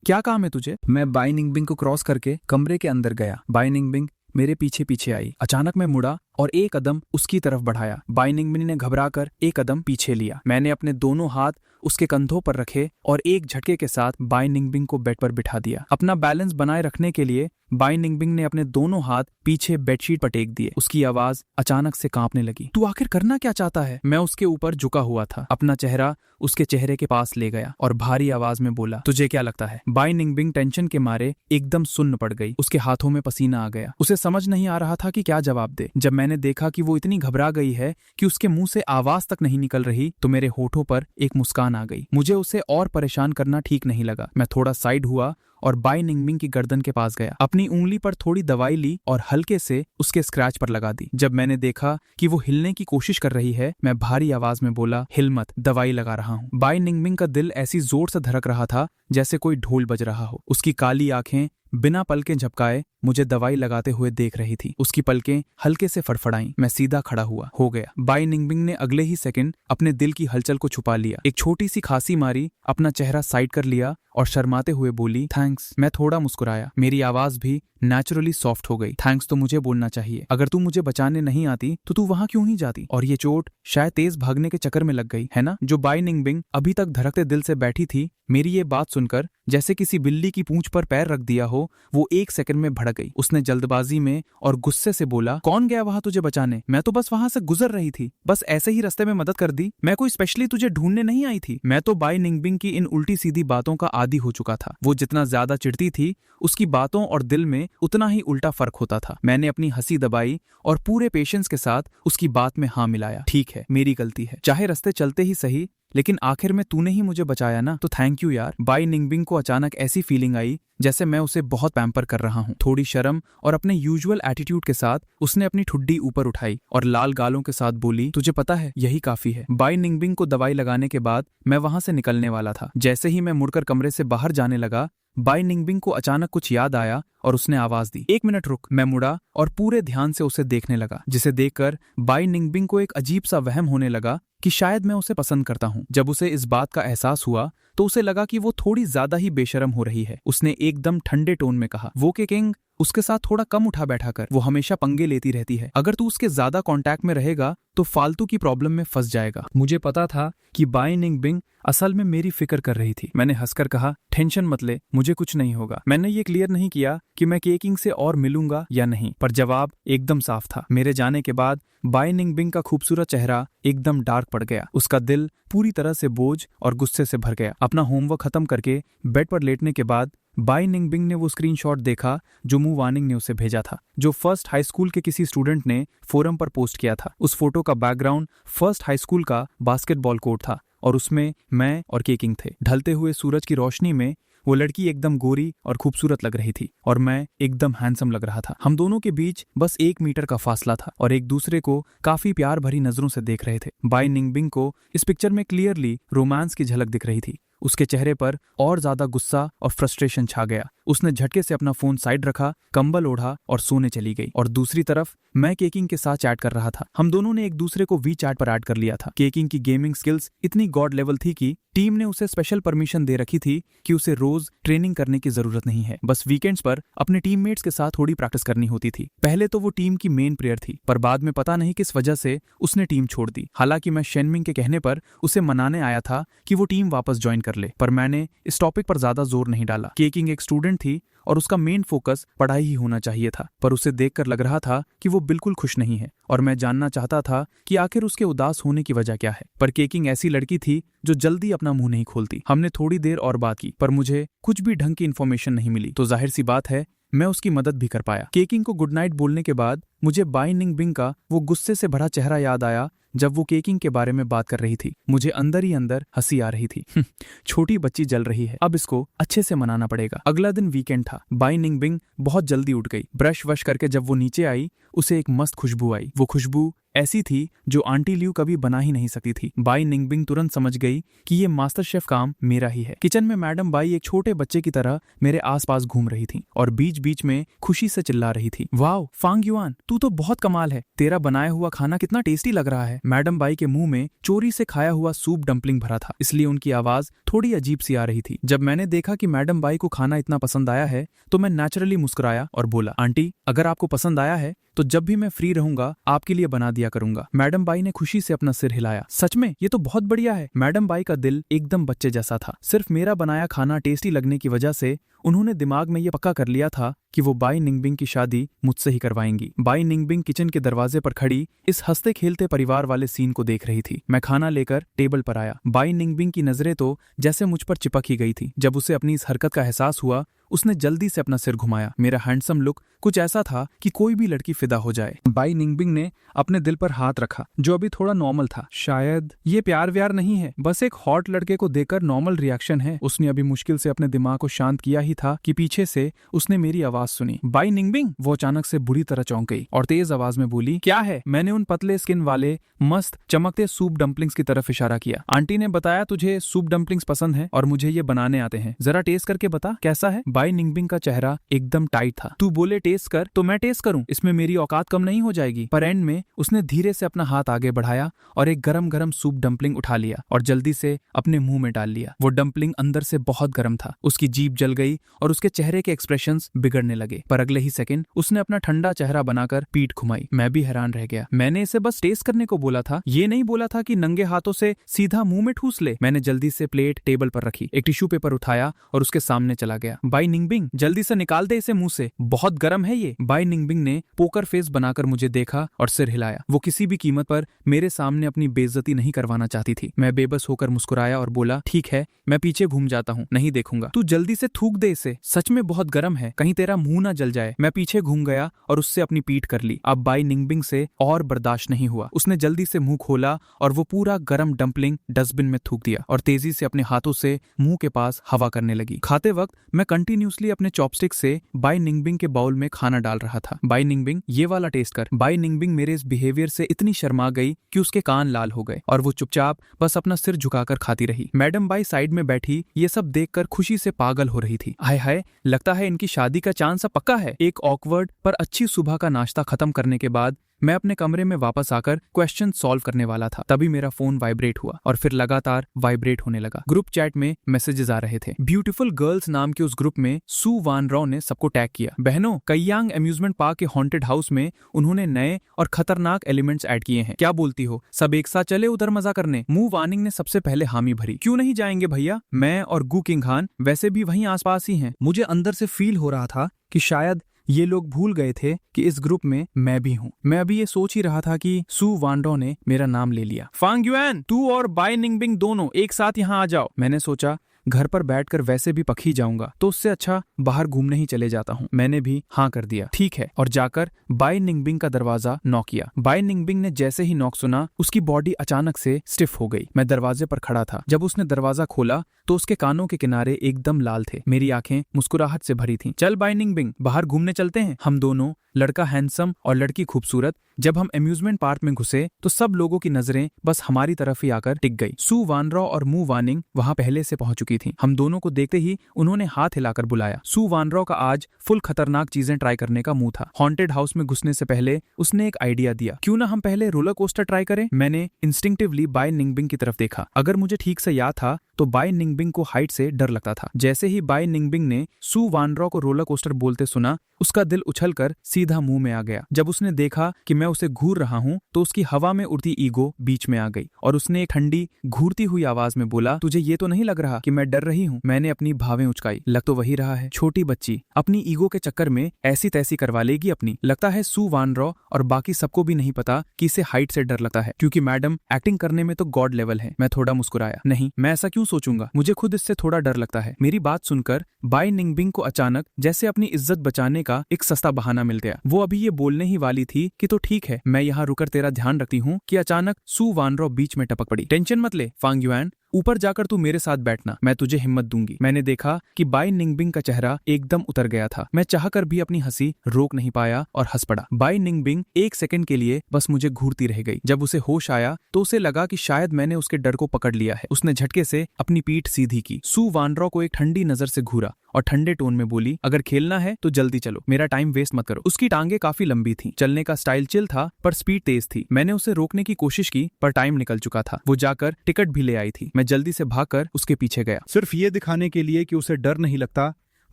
क्या काम है तुझे? मैं बाई निंगमिंग को क्रॉस करके कमरे के अंदर गया। बाई निंगमिंग मेरे पीछे पीछे आई। अचानक मैं मुड़ा और एक कदम उसकी तरफ बढ़ाया। बाई निंगमिंग ने घबराकर एक कदम पीछे लिया। मैंने अपने दोनों हाथ उसके कंधों पर रखे और एक झटके के साथ बाई निंगमिंग को बेड पर बिठा दिया। अपना बैलेंस बनाए रखने के लिए बाई निंगमिंग ने अपने दोनों हाथ पीछे बेडशीट पर टेक दिए। उसकी आवाज अचानक से कांपने लगी। तू आखिर करना क्या चाहता है? मैं उसके ऊपर झुका हुआ था। अपना चेहरा उसके चेहरे के पास ले गया और भारी आवाज में बोला, तुझे क्या लगता है? बाई निंगमिंग टेंशन के मारे एकदम सुन्न पड़ गई। उसके हाथों में पसीना आ गया। उसे समझ नहीं आ रहा था कि क्या जवाब दे। जब मैंने देखा कि वो इतनी घबरा गई है कि उसके मुंह से आवाज तक नहीं निकल रही, तो मेरे होठों पर एक मुस्कान आ गई। मुझे उसे और परेशान करना ठीक नहीं लगा। मैं थोड़ा साइड हुआ और बाई निंगमिंग की गर्दन के पास गया। अपनी उंगली पर थोड़ी दवाई ली और हल्के से उसके स्क्रैच पर लगा दी। जब मैंने देखा कि वो हिलने की कोशिश कर रही है, मैं भारी आवाज में बोला, हिल मत, दवाई लगा रहा हूँ। बाई निंगमिंग का दिल ऐसी जोर से धड़क रहा था जैसे कोई ढोल बज रहा हो। उसकी काली आंखें बिना पलकें झपकाए मुझे दवाई लगाते हुए देख रही थी। उसकी पलकें हल्के से फड़फड़ाईं। मैं सीधा खड़ा हुआ। हो गया। बाई निंगमिंग ने अगले ही सेकंड अपने दिल की हलचल को छुपा लिया। एक छोटी सी खांसी मारी, अपना चेहरा साइड कर लिया और शर्माते हुए बोली, थैंक्स। मैं थोड़ा मुस्कुराया। मेरी आवाज भी नेचुरली सॉफ्ट हो गई। थैंक्स तो मुझे बोलना चाहिए। अगर तू मुझे बचाने नहीं आती तो तू वहां क्यों ही जाती? और ये चोट शायद तेज भागने के चक्कर में लग गई है ना? जो बाई निंगमिंग अभी तक धड़कते दिल से बैठी थी, मेरी ये बात सुनकर जैसे किसी बिल्ली की पूंछ पर पैर रख दिया हो, वो एक सेकंड में भड़क गई। उसने जल्दबाजी में और गुस्से से बोला, कौन गया वहां तुझे बचाने? मैं तो बस वहां से गुजर रही थी, बस ऐसे ही रास्ते में मदद कर दी। मैं कोई स्पेशली तुझे ढूंढने नहीं आई थी। मैं तो बाई निंगमिंग की इन उल्टी सीधी बातों का आदी हो चुका था। वो जितना ज्यादा चिढ़ती थी, उसकी बातों और दिल में उतना ही उल्टा फर्क होता था। मैंने अपनी हंसी दबाई और पूरे पेशेंस के साथ उसकी बात में हाँ मिलाया। ठीक है, मेरी गलती है, चाहे रास्ते चलते ही सही, लेकिन आखिर में तूने ही मुझे बचाया ना, तो थैंक यू यार। बाई निंगमिंग को अचानक ऐसी फीलिंग आई जैसे मैं उसे बहुत पैम्पर कर रहा हूँ। थोड़ी शर्म और अपने यूजुअल एटीट्यूड के साथ उसने अपनी ठुड्डी ऊपर उठाई और लाल गालों के साथ बोली, तुझे पता है यही काफी है। बाई निंगमिंग को दवाई लगाने के बाद मैं वहां से निकलने वाला था। जैसे ही मैं मुड़कर कमरे से बाहर जाने लगा, बाई निंगमिंग को अचानक कुछ याद आया और उसने आवाज दी, एक मिनट रुक। मैं मुड़ा और पूरे ध्यान से उसे देखने लगा, जिसे देखकर बाई निंगमिंग को एक अजीब सा वहम होने लगा कि शायद मैं उसे पसंद करता हूँ। जब उसे इस बात का एहसास हुआ तो उसे लगा कि वो थोड़ी ज्यादा ही बेशर्म हो रही है। उसने एकदम ठंडे टोन में कहा, वो के किंग, उसके साथ थोड़ा कम उठा बैठा कर, वो हमेशा पंगे लेती रहती है। अगर तू उसके ज्यादा कांटेक्ट में रहेगा तो फालतू की प्रॉब्लम में फंस जाएगा। मुझे पता था कि बाई निंगमिंग असल में मेरी फिक्र कर रही थी। मैंने हंसकर कहा, टेंशन मत ले, मुझे कुछ नहीं होगा। मैंने ये क्लियर नहीं किया कि मैं के किंग से और मिलूंगा या नहीं, पर जवाब एकदम साफ था। मेरे जाने के बाद बाई निंगमिंग का खूबसूरत चेहरा एकदम डार्क पड़ गया। उसका दिल पूरी तरह से बोझ और गुस्से से भर गया। अपना होमवर्क खत्म करके बेड पर लेटने के बाद बाई निंगमिंग ने वो स्क्रीनशॉट देखा जो मू वानिंग ने उसे भेजा था, जो फर्स्ट हाई स्कूल के किसी स्टूडेंट ने फोरम पर पोस्ट किया था। उस फोटो का बैकग्राउंड फर्स्ट हाई स्कूल का बास्केटबॉल कोर्ट था और उसमें मैं और के किंग थे। ढलते हुए सूरज की रोशनी में वो लड़की एकदम गोरी और खूबसूरत लग रही थी और मैं एकदम हैंडसम लग रहा था। हम दोनों के बीच बस 1 मीटर का फासला था और एक दूसरे को काफी प्यार भरी नजरों से देख रहे थे। बाई निंगमिंग को इस पिक्चर में क्लियरली रोमांस की झलक दिख रही थी। उसके चेहरे पर और ज्यादा गुस्सा और फ्रस्ट्रेशन छा गया। उसने झटके से अपना फोन साइड रखा, कंबल ओढ़ा और सोने चली गई। और दूसरी तरफ मैं केकिंग के साथ चैट कर रहा था। हम दोनों ने एक दूसरे को वी चैट पर ऐड कर लिया था। केकिंग की गेमिंग स्किल्स इतनी गॉड लेवल थी कि टीम ने उसे स्पेशल परमिशन दे रखी थी कि उसे रोज ट्रेनिंग करने की जरूरत नहीं है, बस वीकेंड्स पर अपने टीममेट्स के साथ थोड़ी प्रैक्टिस करनी होती थी। पहले तो वो टीम की मेन प्लेयर थी, पर बाद में पता नहीं किस वजह से उसने टीम छोड़ दी। हालांकि मैं शेनमिंग के कहने पर उसे मनाने आया था कि वो टीम वापस ज्वाइन कर ले, पर मैंने इस टॉपिक पर ज्यादा जोर नहीं डाला। केकिंग एक स्टूडेंट थी और उसका मेन फोकस पढ़ाई ही होना चाहिए था, पर उसे देखकर लग रहा था कि वो बिल्कुल खुश नहीं है और मैं जानना चाहता था कि आखिर उसके उदास होने की वजह क्या है। पर केकिंग ऐसी लड़की थी जो जल्दी अपना मुंह नहीं खोलती। हमने थोड़ी देर और बात की, पर मुझे कुछ भी ढंग की इन्फॉर्मेशन नहीं मिली, तो जाहिर सी बात है मैं उसकी मदद भी कर पाया। केकिंग को गुड नाइट बोलने के बाद मुझे बाई निंगबिंग का वो गुस्से से भरा चेहरा याद आया जब वो केकिंग के बारे में बात कर रही थी। मुझे अंदर ही अंदर हंसी आ रही थी। छोटी बच्ची जल रही है, अब इसको अच्छे से मनाना पड़ेगा। अगला दिन वीकेंड था। बाई निंगबिंग बहुत जल्दी उठ गई। ब्रश वश करके जब वो नीचे आई, उसे एक मस्त खुशबू आई। वो खुशबू ऐसी थी जो आंटी लियू कभी बना ही नहीं सकती थी। बाई निंगबिंग तुरंत समझ गई कि ये मास्टर शेफ काम मेरा ही है। किचन में मैडम बाई एक छोटे बच्चे की तरह मेरे आसपास घूम रही थी और बीच बीच में खुशी से चिल्ला रही थी, वाओ फांग युआन, तू तो बहुत कमाल है, तेरा बनाया हुआ खाना कितना टेस्टी लग रहा है। मैडम बाई के मुंह में चोरी से खाया हुआ सूप डम्पलिंग भरा था, इसलिए उनकी आवाज थोड़ी अजीब सी आ रही थी। जब मैंने देखा कि मैडम बाई को खाना इतना पसंद आया है तो मैं नेचुरली मुस्कुराया और बोला, आंटी अगर आपको पसंद आया है तो जब भी मैं फ्री रहूंगा आपके लिए बना दिया करूंगा। मैडम बाई ने खुशी से अपना सिर हिलाया। सच में ये तो बहुत बढ़िया है। मैडम बाई का दिल एकदम बच्चे जैसा था। सिर्फ मेरा बनाया खाना टेस्टी लगने की वजह से उन्होंने दिमाग में ये पक्का कर लिया था कि वो बाई निंगबिंग की शादी मुझसे ही करवाएंगी। बाई निंगबिंग किचन के दरवाजे पर खड़ी इस हंसते खेलते परिवार वाले सीन को देख रही थी। मैं खाना लेकर टेबल पर आया। बाई निंगबिंग की नजरें तो जैसे मुझ पर चिपक ही गई थी। जब उसे अपनी इस हरकत का एहसास हुआ, उसने जल्दी से अपना सिर घुमाया। मेरा हैंडसम लुक कुछ ऐसा था कि कोई भी लड़की फिदा हो जाए। बाई निंगबिंग ने अपने दिल पर हाथ रखा, जो अभी थोड़ा नॉर्मल था। शायद ये प्यार व्यार नहीं है, बस एक हॉट लड़के को देखकर नॉर्मल रिएक्शन है। उसने अभी मुश्किल से अपने दिमाग को शांत किया ही था कि पीछे से उसने मेरी आवाज सुनी, बाई निंगबिंग। वो अचानक से बुरी तरह चौंक गई और तेज आवाज में बोली, क्या है? मैंने उन पतले स्किन वाले मस्त चमकते सूप डम्पलिंग्स की तरफ इशारा किया। आंटी ने बताया तुझे सूप डम्पलिंग्स पसंद है और मुझे ये बनाने आते हैं, जरा टेस्ट करके बता कैसा है। बाई निंगबिंग का चेहरा एकदम टाइट था। तू बोले टेस्ट कर तो मैं टेस्ट करूं, इसमें मेरी औकात कम नहीं हो जाएगी। पर एंड में उसने धीरे से अपना हाथ आगे बढ़ाया और एक गरम गरम सूप डम्पलिंग उठा लिया और जल्दी से अपने मुंह में डाल लिया। वो डम्पलिंग अंदर से बहुत गर्म था। उसकी जीभ जल गई और उसके चेहरे के एक्सप्रेशंस बिगड़ने लगे। पर अगले ही सेकंड उसने अपना ठंडा चेहरा बनाकर पीठ घुमाई। मैं भी हैरान रह गया। मैंने इसे बस टेस्ट करने को बोला था, ये नहीं बोला था कि नंगे हाथों से सीधा मुंह में ठूस ले। मैंने जल्दी से प्लेट टेबल पर रखी, एक टिश्यू पेपर उठाया और उसके सामने चला गया। बाई निंगबिंग जल्दी से निकाल दे इसे मुंह से, बहुत गर्म है ये। बाई निंगबिंग ने पोकर फेस बनाकर मुझे देखा और सिर हिलाया। वो किसी भी कीमत पर मेरे सामने अपनी बेइज्जती नहीं करवाना चाहती थी। मैं बेबस होकर मुस्कुराया और बोला, ठीक है मैं पीछे घूम जाता हूँ, नहीं देखूंगा। तू जल्दी से थूक दे इसे, सच में बहुत गर्म है, कहीं तेरा मुंह ना जल जाए। मैं पीछे घूम गया और उससे अपनी पीठ कर ली। अब बाई निंगबिंग से और बर्दाश्त नहीं हुआ। उसने जल्दी से मुंह खोला और वो पूरा गर्म डम्पलिंग डस्टबिन में थूक दिया और तेजी से अपने हाथों से मुंह के पास हवा करने लगी। खाते वक्त मैं कंटिन्यूसली अपने चॉपस्टिक से बाई निंगबिंग के बाउल में खाना डाल रहा था। बाई निंगबिंग ये वाला टेस्ट कर। बाई निंगबिंग मेरे इस बिहेवियर से इतनी शर्मा गई कि उसके कान लाल हो गए और वो चुपचाप बस अपना सिर झुकाकर खाती रही। मैडम बाई साइड में बैठी ये सब देखकर खुशी से पागल हो रही थी। हाय हाय, लगता है इनकी शादी का चांस अब पक्का है। एक ऑकवर्ड पर अच्छी सुबह का नाश्ता खत्म करने के बाद मैं अपने कमरे में वापस आकर क्वेश्चन सॉल्व करने वाला था, तभी मेरा फोन वाइब्रेट हुआ और फिर लगातार वाइब्रेट होने लगा। ग्रुप चैट में मैसेजेस आ रहे थे। ब्यूटीफुल गर्ल्स नाम के उस ग्रुप में सू वान रॉ ने सबको टैग किया। बहनों, कईयांग अम्यूजमेंट पार्क के हॉन्टेड हाउस में उन्होंने नए और खतरनाक एलिमेंट्स ऐड किए हैं, क्या बोलती हो? सब एक साथ चले उधर मजा करने। मू वानिंग ने सबसे पहले हामी भरी। क्यों नहीं जाएंगे भैया, मैं और गू किंग हान वैसे भी वहीं आसपास ही हैं। मुझे अंदर से फील हो रहा था कि शायद ये लोग भूल गए थे कि इस ग्रुप में मैं भी हूँ। मैं अभी ये सोच ही रहा था कि सू वानडो ने मेरा नाम ले लिया। फांग युआन, तू और बाई निंगबिंग दोनों एक साथ यहाँ आ जाओ। मैंने सोचा घर पर बैठकर वैसे भी पक ही जाऊंगा, तो उससे अच्छा बाहर घूमने ही चले जाता हूँ। मैंने भी हाँ कर दिया। ठीक है, और जाकर बाई निंगबिंग का दरवाजा नॉक किया। बाई निंगबिंग ने जैसे ही नॉक सुना, उसकी बॉडी अचानक से स्टिफ हो गई। मैं दरवाजे पर खड़ा था। जब उसने दरवाजा खोला तो उसके कानों के किनारे एकदम लाल थे। मेरी आंखें मुस्कुराहट से भरी थीं। चल बाई निंगबिंग, बाहर घूमने चलते हैं। हम दोनों, लड़का हैंडसम और लड़की खूबसूरत, जब हम अम्यूजमेंट पार्क में घुसे तो सब लोगों की नजरें बस हमारी तरफ ही आकर टिक गई। सू वानरॉ और मू वानिंग वहां पहले से पहुंच चुकी थी। हम दोनों को देखते ही उन्होंने हाथ हिलाकर बुलाया। सू वानरॉ का आज फुल खतरनाक चीजें ट्राई करने का मुंह था। हॉन्टेड हाउस में घुसने से पहले उसने एक आइडिया दिया, क्यों ना हम पहले रोलर कोस्टर ट्राई करें। मैंने इंस्टिंक्टिवली बाई निंगबिंग की तरफ देखा। अगर मुझे ठीक से याद था तो बाई निंगबिंग को हाइट से डर लगता था। जैसे ही बाई निंगबिंग ने सू वानरॉ को रोलर कोस्टर बोलते सुना, उसका दिल उछलकर सीधा मुंह में आ गया। जब उसने देखा कि मैं उसे घूर रहा हूं तो उसकी हवा में उड़ती ईगो बीच में आ गई और उसने एक ठंडी घूरती हुई आवाज में बोला, तुझे ये तो नहीं लग रहा कि मैं डर रही हूं? मैंने अपनी भावें उचकाई। लग तो वही रहा है, छोटी बच्ची अपनी ईगो के चक्कर में ऐसी तैसी करवा लेगी अपनी। लगता है सू वानरॉ और बाकी सबको भी नहीं पता कि इसे हाइट से डर लगता है, क्योंकि मैडम एक्टिंग करने में तो गॉड लेवल है। मैं थोड़ा मुस्कुराया। नहीं, मैं ऐसा क्यों सोचूंगा, मुझे खुद इससे थोड़ा डर लगता है। मेरी बात सुनकर बाई निंगबिंग को अचानक जैसे अपनी इज्जत बचाने का एक सस्ता बहाना मिल गया। वो अभी ये बोलने ही वाली थी कि तो ठीक है, मैं यहाँ रुकर तेरा ध्यान रखती हूँ, कि अचानक सू वानरो बीच में टपक पड़ी। टेंशन मत ले फांग युआन, ऊपर जाकर तू मेरे साथ बैठना, मैं तुझे हिम्मत दूंगी। मैंने देखा कि बाई निंगबिंग का चेहरा एकदम उतर गया था। मैं चाहकर भी अपनी हंसी रोक नहीं पाया और हंस पड़ा। बाई निंगबिंग एक सेकंड के लिए बस मुझे घूरती रह गई। जब उसे होश आया तो उसे लगा कि शायद मैंने उसके डर को पकड़ लिया है। उसने झटके से अपनी पीठ सीधी की, सू वानरो को एक ठंडी नजर से घूरा और ठंडे टोन में बोली, अगर खेलना है तो जल्दी चलो, मेरा टाइम वेस्ट मत करो। उसकी टांगे काफी लंबी थी, चलने का स्टाइल चिल था पर स्पीड तेज थी। मैंने उसे रोकने की कोशिश की पर टाइम निकल चुका था। वो जाकर टिकट भी ले आई थी। मैं जल्दी से भागकर उसके पीछे गया, सिर्फ ये दिखाने के लिए कि उसे डर नहीं लगता।